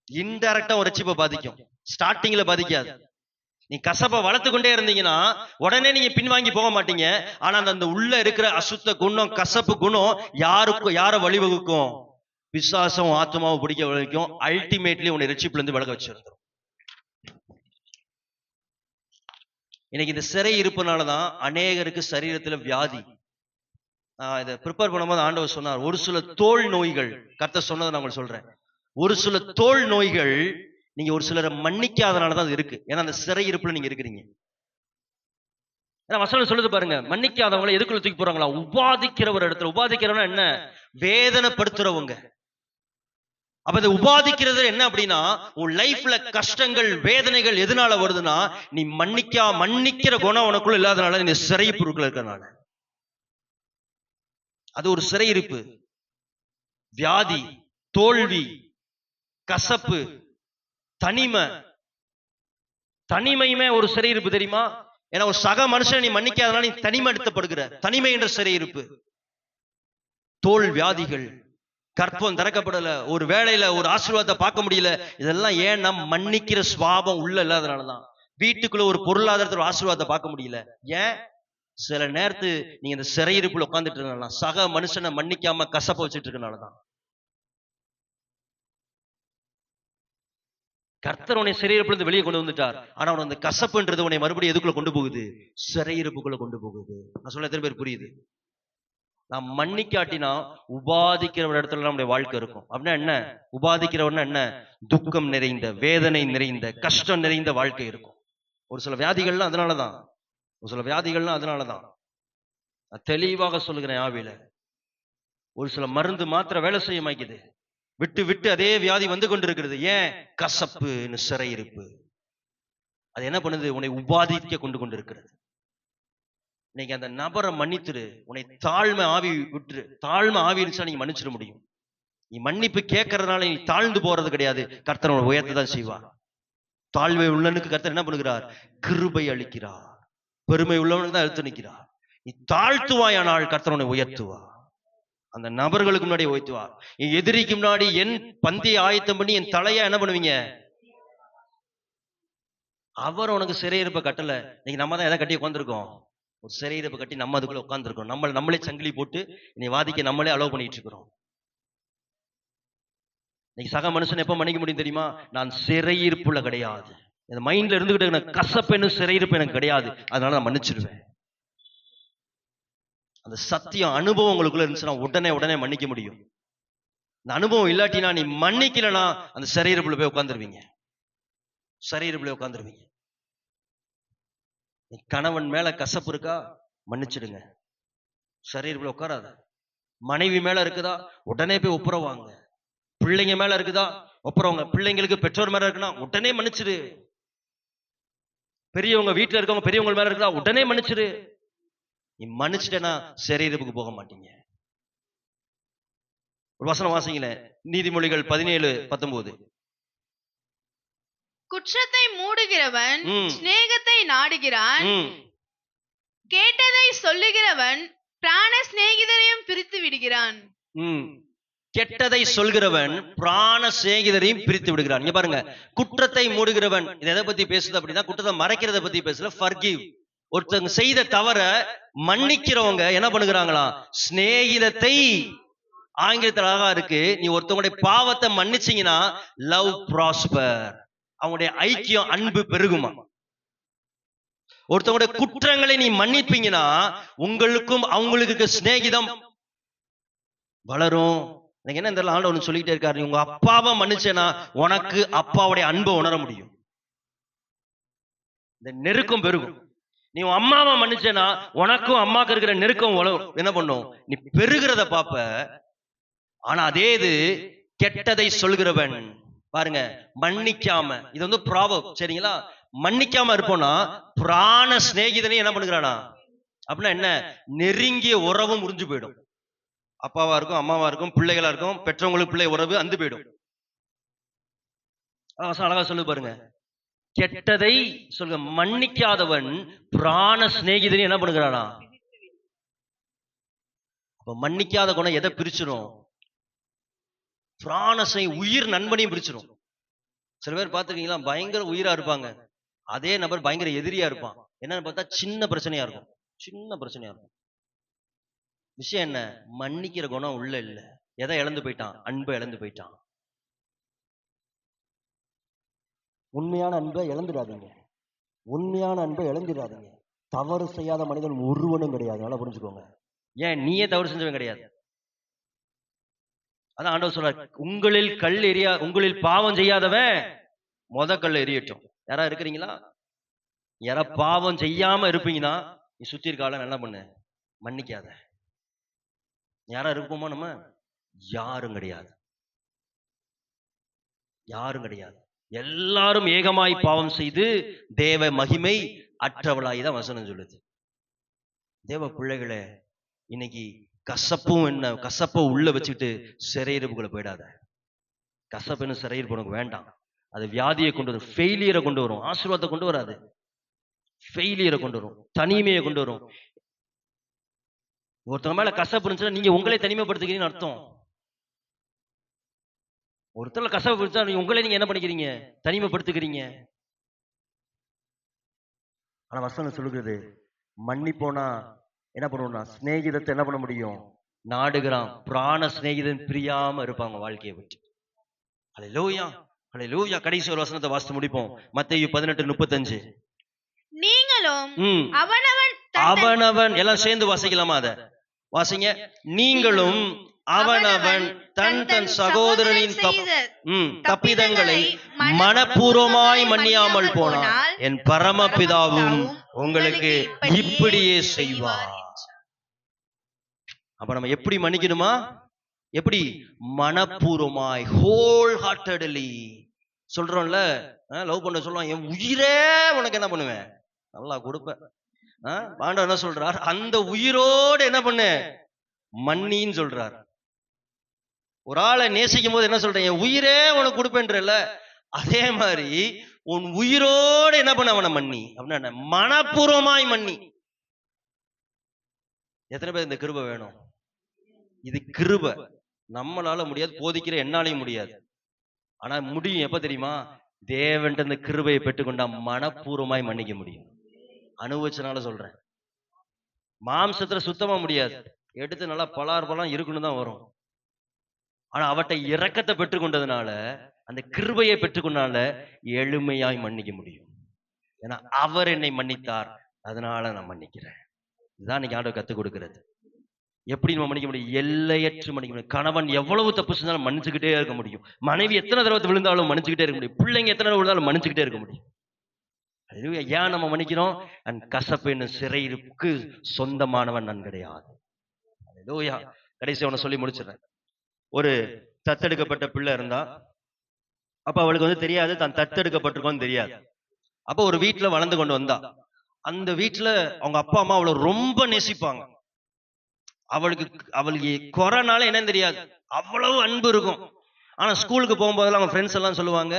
இன்டைரக்டா ஒரு ரட்சிப்பை பாதிக்கும், ஸ்டார்டிங்ல பாதிக்காது. நீ கசப்பை வளர்த்து கொண்டே இருந்தீங்கன்னா உடனே நீங்க பின்வாங்கி போக மாட்டீங்க. ஆனா அந்த உள்ள இருக்கிற அசுத்த குணம், கசப்பு குணம் யார வழிவகுக்கும்? பிசாசம் ஆத்மாவை பிடிக்க வரைக்கும் அல்டிமேட்லி உன்னை ரட்சிப்புல இருந்து விலக வச்சிருந்தோம். இன்னைக்கு இந்த சிறை இருப்பனாலதான் அநேகருக்கு சரீரத்துல வியாதி. இதை ப்ரிப்பேர் பண்ணும்போது ஆண்டவர் சொன்னார், ஒரு சில தோல் நோய்கள், கர்த்தர் சொன்னதை நான் உங்களுக்கு சொல்றேன். ஒரு சில தோல் நோய்கள் நீங்க ஒரு சிலரை மன்னிக்காதனாலதான் அது இருக்கு. ஏன்னா அந்த சிறை இருப்புல நீங்க இருக்கிறீங்க. ஏன்னா வசனம் சொல்லுது பாருங்க, மன்னிக்காதவங்களை எதுக்குள்ள தூக்கி போறாங்களா? உபாதிக்கிற ஒரு இடத்துல. உபாதிக்கிறவனா என்ன? வேதனைப்படுத்துறவங்க. அப்ப இந்த உபாதிக்கிறது என்ன அப்படின்னா, உன் லைஃப்ல கஷ்டங்கள், வேதனைகள் எதனால வருதுன்னா, நீ மன்னிக்கிற குணம் உனக்குள்ள இல்லாதனால, நீ சிறையிருப்புக்குள்ள இருக்கிறனால. அது ஒரு சிறையிருப்பு. வியாதி, தோல்வி, கசப்பு, தனிமையுமே ஒரு சிறையிருப்பு தெரியுமா? ஏன்னா ஒரு சக மனுஷன் நீ மன்னிக்காதனால நீ தனிமைப்படுத்தப்படுகிற தனிமை என்ற சிறையிருப்பு. தோல் வியாதிகள், கற்பம் திறக்கப்படல, ஒரு வேளையில ஒரு ஆசீர்வாதத்தை பார்க்க முடியல, இதெல்லாம் ஏன் நம் மன்னிக்கிற சுவாபம் உள்ள இல்லாதனாலதான். வீட்டுக்குள்ள ஒரு பொருளாதாரத்துல ஒரு ஆசீர்வாதத்தை பார்க்க முடியல. ஏன்? சில நேரத்து நீங்க இந்த சிறையிருப்புல உட்கார்ந்துட்டு இருக்கனால, சக மனுஷனை மன்னிக்காம கசப்ப வச்சுட்டு இருக்கனாலதான். கர்த்தர் உன்னை சிறையிருப்புல வெளியே கொண்டு வந்துட்டார். ஆனா உன் அந்த கசப்புன்றது உன்னை மறுபடியும் எதுக்குள்ள கொண்டு போகுது? சிறையிருப்புக்குள்ள கொண்டு போகுது. நான் சொல்ல எத்தனை பேர் புரியுது? நான் மன்னிக்காட்டினா உபாதிக்கிற ஒரு இடத்துல நம்முடைய வாழ்க்கை இருக்கும். அப்படின்னா என்ன? உபாதிக்கிறவன்னா என்ன? துக்கம் நிறைந்த, வேதனை நிறைந்த, கஷ்டம் நிறைந்த வாழ்க்கை இருக்கும். ஒரு சில வியாதிகள்லாம் அதனாலதான். ஒரு சில வியாதிகள்லாம் அதனாலதான். நான் தெளிவாக சொல்லுகிறேன். ஆவியில ஒரு சில மருந்து மாத்திரை வேலை செய்ய மாய்க்குது. விட்டு விட்டு அதே வியாதி வந்து கொண்டிருக்கிறது. ஏன்? கசப்புன்னு சிறையிருப்பு. அது என்ன பண்ணுது? உன்னை உபாதிக்க கொண்டு கொண்டிருக்கிறது. இன்னைக்கு அந்த நபரை மன்னித்துரு. உன்னை தாழ்மை ஆவி விட்டுரு. தாழ்மை ஆவி இருந்துச்சா நீங்க மன்னிச்சிட முடியும். நீ மன்னிப்பு கேட்கறதுனால நீ தாழ்ந்து போறது கிடையாது. கர்த்தர் உன்னை உயர்த்ததான் செய்வார். தாழ்மை உள்ளவனுக்கு கர்த்தர் என்ன பண்ணுகிறார்? கிருபை அளிக்கிறார். பெருமை உள்ளவனுக்கு தான் எடுத்து நிற்கிறார். நீ தாழ்த்துவாயானால் கர்த்தர் உன்னை உயர்த்துவார். அந்த நபர்களுக்கு முன்னாடி உயர்த்துவார். எதிரிக்கு முன்னாடி என் பந்தியை ஆயத்தம் பண்ணி என் தலையா என்ன பண்ணுவீங்க? அவர் உனக்கு சிறையிருப்ப கட்டல. இன்னைக்கு நம்ம தான் எதை கட்டி உட்காந்துருக்கோம்? ஒரு சிறையிருப்ப கட்டி நம்ம அதுக்குள்ள உட்காந்துருக்கோம். நம்மளே சங்கிலி போட்டு நீ வாதிக்க நம்மளே அலோவ் பண்ணிட்டு இருக்கிறோம். இன்னைக்கு சக மனுஷன் எப்ப மன்னிக்க முடியும் தெரியுமா? நான் சிறையிருப்புல கிடையாது. இந்த மைண்ட்ல இருந்துகிட்டு கசப்பென்னு சிறையிருப்பு எனக்கு கிடையாது, அதனால நான் மன்னிச்சிடுவேன். அந்த சத்தியம் அனுபவம் உங்களுக்குள்ள இருந்துச்சுன்னா உடனே மன்னிக்க முடியும். இந்த அனுபவம் இல்லாட்டினா நீ மன்னிக்கலனா அந்த சிறையிருப்புல போய் உட்காந்துருவீங்க. சிறையிருப்புல உட்காந்துருவீங்க. நீ கணவன் மேல கசப்பு இருக்கா? மன்னிச்சிடுங்க. சிறையிருப்புல உட்காராத. மனைவி மேல இருக்குதா? உடனே போய் ஒப்புரவாங்க. பிள்ளைங்க மேல இருக்குதா? ஒப்புரவங்க. பிள்ளைங்களுக்கு பெற்றோர் மேல இருக்குன்னா உடனே மன்னிச்சிடு. பெரியவங்க வீட்டுல இருக்கவங்க பெரியவங்க மேல இருக்குதா? உடனே மன்னிச்சிடு. நீ மன்னிச்சிட்டேன்னா சிறையிருப்புக்கு போக மாட்டீங்க. ஒரு வசனம் வாசிங்களே, நீதிமொழிகள் 17:19. குற்றத்தை மூடுகிறவன் சிநேகத்தை நாடுகிறான், கேட்டதை சொல்லுகிறவன் பிராண சிநேகிதரையும் பிரித்து விடுகிறான். கெட்டதை சொல்கிறவன் பிராண சிநேகிதரையும் பிரித்து விடுகிறான். இங்க பாருங்க, குற்றத்தை மூடுகிறவன் இது எதை பத்தி பேசுது அப்படின்னா, குற்றத்தை மறைக்கிறத பத்தி பேசல. ஃபர்கிவ். ஒருத்தங்க செய்த தவற மன்னிக்கிறவங்க என்ன பண்ணுகிறாங்களா? சிநேகிதத்தை. ஆங்கிலத்தில் அழகா இருக்கு. நீ ஒருத்தவங்களுடைய பாவத்தை மன்னிச்சீங்கன்னா லவ் ப்ராஸ்பர், அவங்களுடைய ஐக்கியம் அன்பு பெருகுமா. ஒருத்தவங்களுடைய குற்றங்களை நீ மன்னிப்பீங்கன்னா உங்களுக்கும் அவங்களுக்கு சிநேகிதம் வளரும். எனக்கு என்ன இந்த ஆண்டவன் சொல்லிட்டே இருக்காரு, உங்க அப்பாவை மன்னிச்சேனா உனக்கு அப்பாவுடைய அன்பை உணர முடியும். இந்த நெருக்கம் பெருகும். நீ உன் அம்மாவை மன்னிச்சேனா உனக்கும் அம்மாக்கு இருக்கிற நெருக்கம் என்ன பண்ணும்? நீ பெருகிறத பாப்ப. ஆனா அதே இது கெட்டதை சொல்கிறவன் பாருங்க, மன்னிக்காம, இது வந்து ப்ராவர்ப், சரிங்களா? மன்னிக்காம இருப்போம்னா பிராண சிநேகிதனை என்ன பண்ணுகிறானா? அப்படின்னா என்ன? நெருங்கிய உறவும் முறிஞ்சு போயிடும். அப்பாவா இருக்கும், அம்மாவா இருக்கும், பிள்ளைகளா இருக்கும், பெற்றவங்களுக்கு பிள்ளை உறவு அந்து போயிடும். அழகா சொல்லு பாருங்க, கெட்டதை சொல்ல மன்னிக்காதவன் பிராண சிநேகிதனை என்ன பண்ணுகிறானா? அப்ப மன்னிக்காத குணம் எதை பிரிச்சிடும்? பிராணசை உயிர் நண்பனையும் பிரிச்சிடும். சில பேர் பார்த்துருக்கீங்களா, பயங்கர உயிரா இருப்பாங்க, அதே நபர் பயங்கர எதிரியா இருப்பான். என்னன்னு பார்த்தா சின்ன பிரச்சனையா இருக்கும். சின்ன பிரச்சனையா இருக்கும். விஷயம் என்ன? மன்னிக்கிற குணம் உள்ள இல்ல. எதை இழந்து போயிட்டான்? அன்பை இழந்து போயிட்டான். உண்மையான அன்பை இழந்துடாதீங்க. உண்மையான அன்பை இழந்துடாதீங்க. தவறு செய்யாத மனிதன் ஒருவனும் கிடையாது. நல்லா புரிஞ்சுக்கோங்க. ஏன்? நீயே தவறு செஞ்சவன் கிடையாது. அதான் ஆண்டவர் சொல்றார், உங்களில் கல் எரியா, உங்களில் பாவம் செய்யாதவன் மொத கல் எரியட்டும். யாரா இருக்கிறீங்களா? யாரா பாவம் செய்யாம இருப்பீங்கன்னா நீ சுத்தி இருக்கால நல்லா பண்ணு, மன்னிக்காத. யாரா இருப்போமா? நம்ம யாரும் கிடையாது. யாரும் கிடையாது. எல்லாரும் ஏகமாய் பாவம் செய்து தேவ மகிமை அற்றவளாய் தான் வசனம் சொல்லுது. தேவ பிள்ளைகளே, இன்னைக்கு கசப்பும் என்ன, கசப்பை உள்ள வச்சுக்கிட்டு சிறையிருப்புக்குள்ள போயிடாத. கசப்புன்னு சிறையிருப்பு உனக்கு வேண்டாம். அது வியாதியை கொண்டு வரும், ஃபெயிலியரை கொண்டு வரும், ஆசீர்வாதத்தை கொண்டு வராது. ஃபெயிலியரை கொண்டு வரும், தனிமையை கொண்டு வரும். ஒருத்தவங்க மேல கசப்பு இருந்துச்சுன்னா நீங்க உங்களே தனிமைப்படுத்திக்கிறீங்கன்னு அர்த்தம். ஒருத்தர் கசப்பு இருந்துச்சா நீங்க உங்களே நீங்க என்ன பண்ணிக்கிறீங்க? தனிமைப்படுத்துக்கிறீங்க. ஆனா வசனம் சொல்லுகிறது, மன்னிப்போனா என்ன பண்ணுவோம்னா சிநேகிதத்தை என்ன பண்ண முடியும்? நாடுகிறான். பிராண சிநேகிதன் பிரியாம இருப்பாங்க வாழ்க்கையை விட்டு. ஹல்லேலூயா, ஹல்லேலூயா. கடைசி ஒரு வசனத்தை வாசித்து முடிப்போம். மத்தேயு 18:35. நீங்களும் அவனவன் அவனவன் எல்லாம் சேர்ந்து வாசிக்கலாமா? அத வாசிங்க. நீங்களும் அவனவன் தன் தன் சகோதரனின் தப்பிதங்களை மனப்பூர்வமாய் மன்னியாமல் போனால் என் பரமபிதாவும் உங்களுக்கு இப்படியே செய்வார். அப்ப நம்ம எப்படி மன்னிக்கணுமா? எப்படி? மனப்பூர்வமாய், ஹோல் ஹார்ட்டட்லி. சொல்றோம்ல, லவ் பண்ண சொல்லுவான், என் உயிரே உனக்கு என்ன பண்ணுவேன்? நல்லா கொடுப்பேன். ஆண்டவர் என்ன சொல்றார்? அந்த உயிரோடு என்ன பண்ணு? மன்னின்னு சொல்றார். ஒரு ஆளை நேசிக்கும் போது என்ன சொல்றேன்? என் உயிரே உனக்கு கொடுப்பேன்றல. அதே மாதிரி உன் உயிரோடு என்ன பண்ண? அவனை மன்னி. அப்படின்னா மனப்பூர்வமாய் மன்னி. எத்தனை பேர் இந்த கிருபை வேணும்? இது கிருபை. நம்மளால முடியாது, போதிக்கிற என்னாலையும் முடியாது. ஆனா முடியும். எப்ப தெரியுமா? தேவன்ட்ட இந்த கிருபையை பெற்றுக்கொண்டா மனப்பூர்வமாய் மன்னிக்க முடியும். அனுபவிச்சனால சொல்றேன். மாம்சத்துல சுத்தமா முடியாது. எடுத்து நல்லா பலார் இருக்குன்னு தான் வரும். ஆனா அவட்ட இரக்கத்தை பெற்றுக்கொண்டதுனால, அந்த கிருபையை பெற்றுக்கொண்டனால எளிமையாய் மன்னிக்க முடியும். ஏன்னா அவர் என்னை மன்னித்தார், அதனால நான் மன்னிக்கிறேன். இதுதான் இன்னைக்கு ஆண்டவர் கத்துக் கொடுக்கிறது. எப்படி நம்ம மன்னிக்க முடியும்? எல்லையற்று மன்னிக்க முடியும். கணவன் எவ்வளவு தப்பு செஞ்சாலும் மன்னிச்சுக்கிட்டே இருக்க முடியும். மனைவி எத்தனை தடவை விழுந்தாலும் மன்னிச்சுக்கிட்டே இருக்க முடியும். பிள்ளைங்க எத்தனை தடவை விழுந்தாலும் மன்னிச்சுக்கிட்டே இருக்க முடியும். ஏன் நம்ம மன்னிக்கிறோம்? கசப்பு என்னும் சிறைக்கு சொந்தமானவன் நான் கிடையாது. கடைசி அவனை சொல்லி முடிச்சிடறேன். ஒரு தத்தெடுக்கப்பட்ட பிள்ளை இருந்தா, அப்ப அவளுக்கு வந்து தெரியாது தான் தத்தெடுக்கப்பட்டிருக்கோன்னு தெரியாது. அப்ப ஒரு வீட்டுல வளர்ந்து கொண்டு வந்தா. அந்த வீட்டுல அவங்க அப்பா அம்மா அவளை ரொம்ப நேசிப்பாங்க. அவளுக்கு கொரோனால என்னன்னு தெரியாது, அவ்வளவு அன்பு இருக்கும். ஆனா ஸ்கூலுக்கு போகும்போதெல்லாம் அவங்க ஃப்ரெண்ட்ஸ் எல்லாம் சொல்லுவாங்க,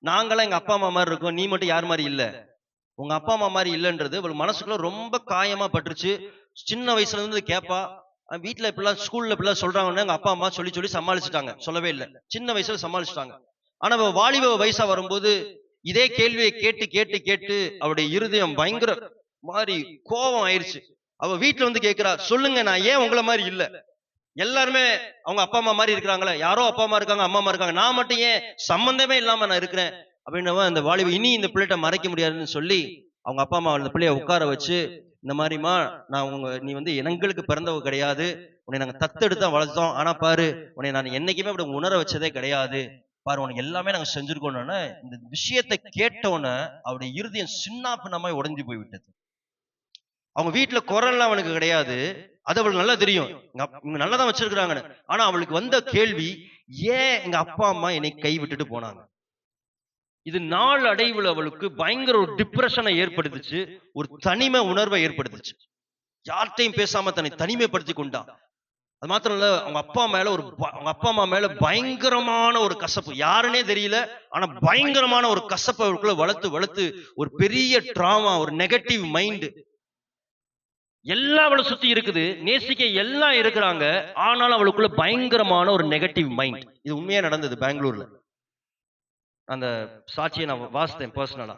நாங்களாம் எங்க அப்பா அம்மா மாதிரி இருக்கோம், நீ மட்டும் யார் மாதிரி இல்ல, உங்க அப்பா அம்மா மாதிரி இல்லைன்றது அவள் மனசுக்குள்ள ரொம்ப காயமா பட்டுருச்சு. சின்ன வயசுல இருந்து கேப்பா. வீட்டுல இப்பெல்லாம் ஸ்கூல்ல இப்பெல்லாம் சொல்றாங்கன்னு எங்க அப்பா அம்மா சொல்லி சொல்லி சமாளிச்சுட்டாங்க. சொல்லவே இல்லை, சின்ன வயசுல சமாளிச்சுட்டாங்க. ஆனா வாலிப வயசா வரும்போது இதே கேள்வியை கேட்டு கேட்டு கேட்டு அவருடைய இருதயம் பயங்கர மாதிரி கோபம் ஆயிடுச்சு. அவ வீட்டுல வந்து கேட்கிறா, சொல்லுங்க நான் ஏன் உங்களை மாதிரி இல்ல? எல்லாருமே அவங்க அப்பா அம்மா மாதிரி இருக்கிறாங்களே, யாரோ அப்பா அம்மா இருக்காங்க, அம்மா அம்மா இருக்காங்க, நான் மட்டும் ஏன் சம்பந்தமே இல்லாம நான் இருக்கிறேன்? அப்படின்னவ அந்த வாலிப இனி இந்த பிள்ளைகிட்ட மறைக்க முடியாதுன்னு சொல்லி அவங்க அப்பா அம்மா அந்த பிள்ளைய உட்கார வச்சு, இந்த மாதிரிமா நான் நீ வந்து எங்களுக்கு பிறந்தவ கிடையாது, உன்னை நாங்க தத்தெடுத்தா வளர்த்தோம், ஆனா பாரு உன்னை நான் என்னைக்குமே அப்படி உணர வச்சதே கிடையாது, பாரு உனக்கு எல்லாமே நாங்க செஞ்சிருக்கோம்னு இந்த விஷயத்தை கேட்டோன்னு அவருடைய இருதயம் சின்ன பின்னமாய் உடைஞ்சு போய் விட்டது. அவங்க வீட்டுல குரல்லாம் அவனுக்கு கிடையாது, அது அவளுக்கு நல்லா தெரியும், இவங்க நல்லதான் வச்சிருக்கிறாங்கன்னு. ஆனா அவளுக்கு வந்த கேள்வி, ஏன் எங்க அப்பா அம்மா என்னை கை விட்டுட்டு போனாங்க? இது நாள் அடைவுல அவளுக்கு பயங்கர ஒரு டிப்ரெஷனை ஏற்படுத்துச்சு, ஒரு தனிமை உணர்வை ஏற்படுத்துச்சு. யார்கிட்டையும் பேசாம தன்னை தனிமைப்படுத்தி கொண்டா. அது மாத்திரம் இல்ல, அவங்க அப்பா அம்மா மேல பயங்கரமான ஒரு கசப்பு, யாருன்னே தெரியல, ஆனா பயங்கரமான ஒரு கசப்பு அவளுக்குள்ள வளர்த்து வளர்த்து ஒரு பெரிய டிராமா, ஒரு நெகட்டிவ் மைண்ட் எல்லாம் அவளை சுத்தி இருக்குது. நேசிக்க எல்லாம் இருக்கிறாங்க, ஆனாலும் அவளுக்குள்ள பயங்கரமான ஒரு நெகட்டிவ் மைண்ட். இது உண்மையா நடந்தது பெங்களூர்ல. அந்த சாட்சியை நான் வாசித்தேன் பர்சனலா.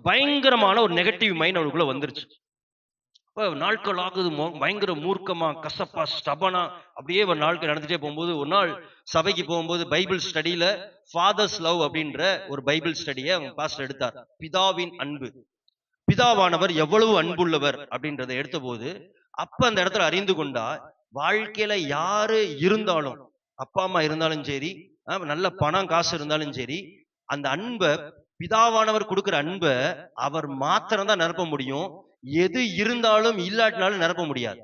பயங்கரமான ஒரு நெகட்டிவ் மைண்ட் அவளுக்குள்ள வந்துருச்சு. நாட்கள் ஆகுது, பயங்கர மூர்க்கமா கசப்பா ஸ்டபனா அப்படியே ஒரு நாட்கள் நடந்துட்டே போகும்போது, ஒரு நாள் சபைக்கு போகும்போது பைபிள் ஸ்டடியில ஃபாதர்ஸ் லவ் அப்படின்ற ஒரு பைபிள் ஸ்டடியை அவங்க பாஸ்டர் எடுத்தார். பிதாவின் அன்பு, பிதாவானவர் எவ்வளவு அன்புள்ளவர் அப்படின்றத எடுத்த போது அப்ப அந்த இடத்துல அறிந்து கொண்டா, வாழ்க்கையில யாரு இருந்தாலும், அப்பா அம்மா இருந்தாலும் சரி, நல்ல பணம் காசு இருந்தாலும் சரி, அந்த அன்பை பிதாவானவர் கொடுக்கிற அன்பை அவர் மாத்திரம் தான் நிரப்ப முடியும். எது இருந்தாலும் இல்லாட்டினாலும் நிரப்ப முடியாது.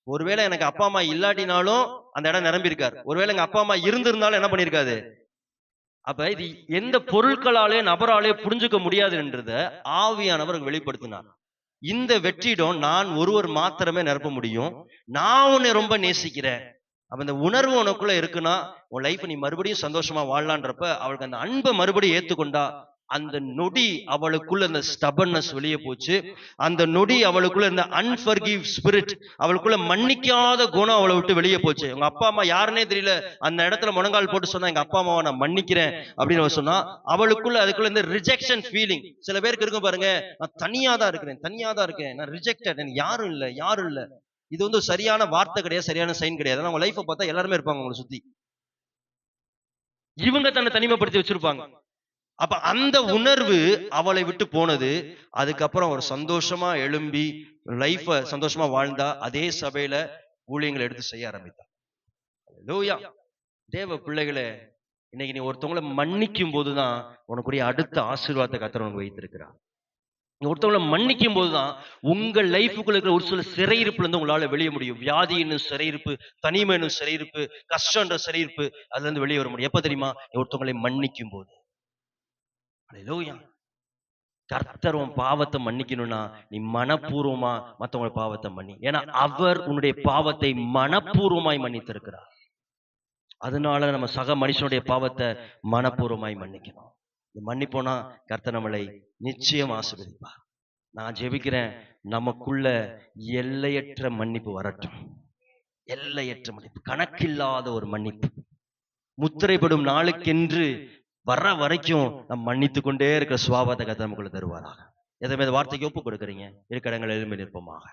ஒருவேளை எனக்கு அப்பா அம்மா இல்லாட்டினாலும் அந்த இடம் நிரம்பி இருக்காரு, ஒருவேளை எங்க அப்பா அம்மா இருந்திருந்தாலும் என்ன பண்ணிருக்காது. அப்ப இது எந்த பொருட்களாலே நபராலே புரிஞ்சுக்க முடியாது என்றத ஆவியானவர் வெளிப்படுத்தினார். இந்த வெற்றிடம் நான் ஒருவர் மாத்திரமே நிரப்ப முடியும். நான் உன்னை ரொம்ப நேசிக்கிறேன், அப்ப இந்த உணர்வு உனக்குள்ள இருக்குன்னா உன் லைஃப் நீ மறுபடியும் சந்தோஷமா வாழலான்றப்ப அவளுக்கு அந்த அன்பை மறுபடியும் ஏத்துக்கொண்டா. அந்த நொடி அவளுக்குள்ள இந்த ஸ்டபன்னஸ் வெளியே போச்சு. அந்த நொடி அவளுக்குள்ள இந்த அன்ஃபர்கிவ் ஸ்பிரிட், அவளுக்குள்ள மன்னிக்காத குணம் அவளை விட்டு வெளியே போச்சு. உங்க அப்பா அம்மா யாருன்னே தெரியல, அந்த இடத்துல முழங்கால் போட்டு சொன்னா எங்க அப்பா அம்மாவை நான் மன்னிக்கிறேன் அப்படின்னு அவ சொன்னா, அவளுக்குள்ள அதுக்குள்ள இந்த ரிஜெக்ஷன் ஃபீலிங். சில பேருக்கு இருக்கும் பாருங்க, நான் தனியா தான் இருக்கேன், நான் ரிஜெக்டட், எனக்கு யாரும் இல்ல. இது வந்து சரியான வார்த்தை கிடையாது, சரியான சைன் கிடையாது. அவங்க லைஃப்பை பார்த்தா எல்லாருமே இருப்பாங்க உங்களை சுத்தி. இவங்க தன்னை தனிமைப்படுத்தி வச்சிருப்பாங்க. அப்ப அந்த உணர்வு அவளை விட்டு போனது. அதுக்கப்புறம் ஒரு சந்தோஷமா எழும்பி லைஃப சந்தோஷமா வாழ்ந்தா. அதே சபையில ஊழியங்களை எடுத்து செய்ய ஆரம்பித்தா. ஹல்லேலூயா. தேவ பிள்ளைகளே, இன்னைக்கு நீ ஒருத்தவங்களை மன்னிக்கும் போதுதான் உனக்குரிய அடுத்த ஆசீர்வாதத்தை கர்த்தர் உனக்கு வைத்திருக்கிறார். ஒருத்தவங்களை மன்னிக்கும் போதுதான் உங்க லைஃபுக்குள்ள இருக்கிற ஒரு சில சிறையிருப்புல இருந்து உங்களால வெளியே முடியும். வியாதி என்னும் சிறையிருப்பு, தனிமை என்னும் சிறையிருப்பு, கஷ்டன்ற சிறையிருப்பு, அதுல இருந்து வெளியே வர முடியும். எப்ப தெரியுமா? ஒருத்தவங்களை மன்னிக்கும் போது. ஹல்லேலூயா. கர்த்தர் உன் பாவத்தை மன்னிக்கணும்னா நீ மனப்பூர்வமா மத்தவங்க பாவத்தை மன்னி. ஏன்னா அவர் உன்னுடைய பாவத்தை மனப்பூர்வமாய் மன்னித்திருக்கிறார். அதனால நம்ம சக மனுஷனுடைய பாவத்தை மனப்பூர்வமாய் மன்னிக்கணும். மன்னிப்போனா கர்த்தர் நம்மளை நிச்சயம் ஆசீர்வதிப்பார். நான் ஜெபிக்கிறேன், நமக்குள்ள எல்லையற்ற மன்னிப்பு வரட்டும். எல்லையற்ற மன்னிப்பு, கணக்கில்லாத ஒரு மன்னிப்பு. முத்திரைப்படும் நாளுக்கென்று வர்ற வரைக்கும் நம்ம மன்னித்து கொண்டே இருக்கிற சுபாவத்தை கர்த்தர் நமக்குள்ள தருவாராக. எதை வார்த்தைக்கு ஒப்பு கொடுக்குறீங்க? இருக்கிற இடங்கள் எழும்பி நிற்போமாக.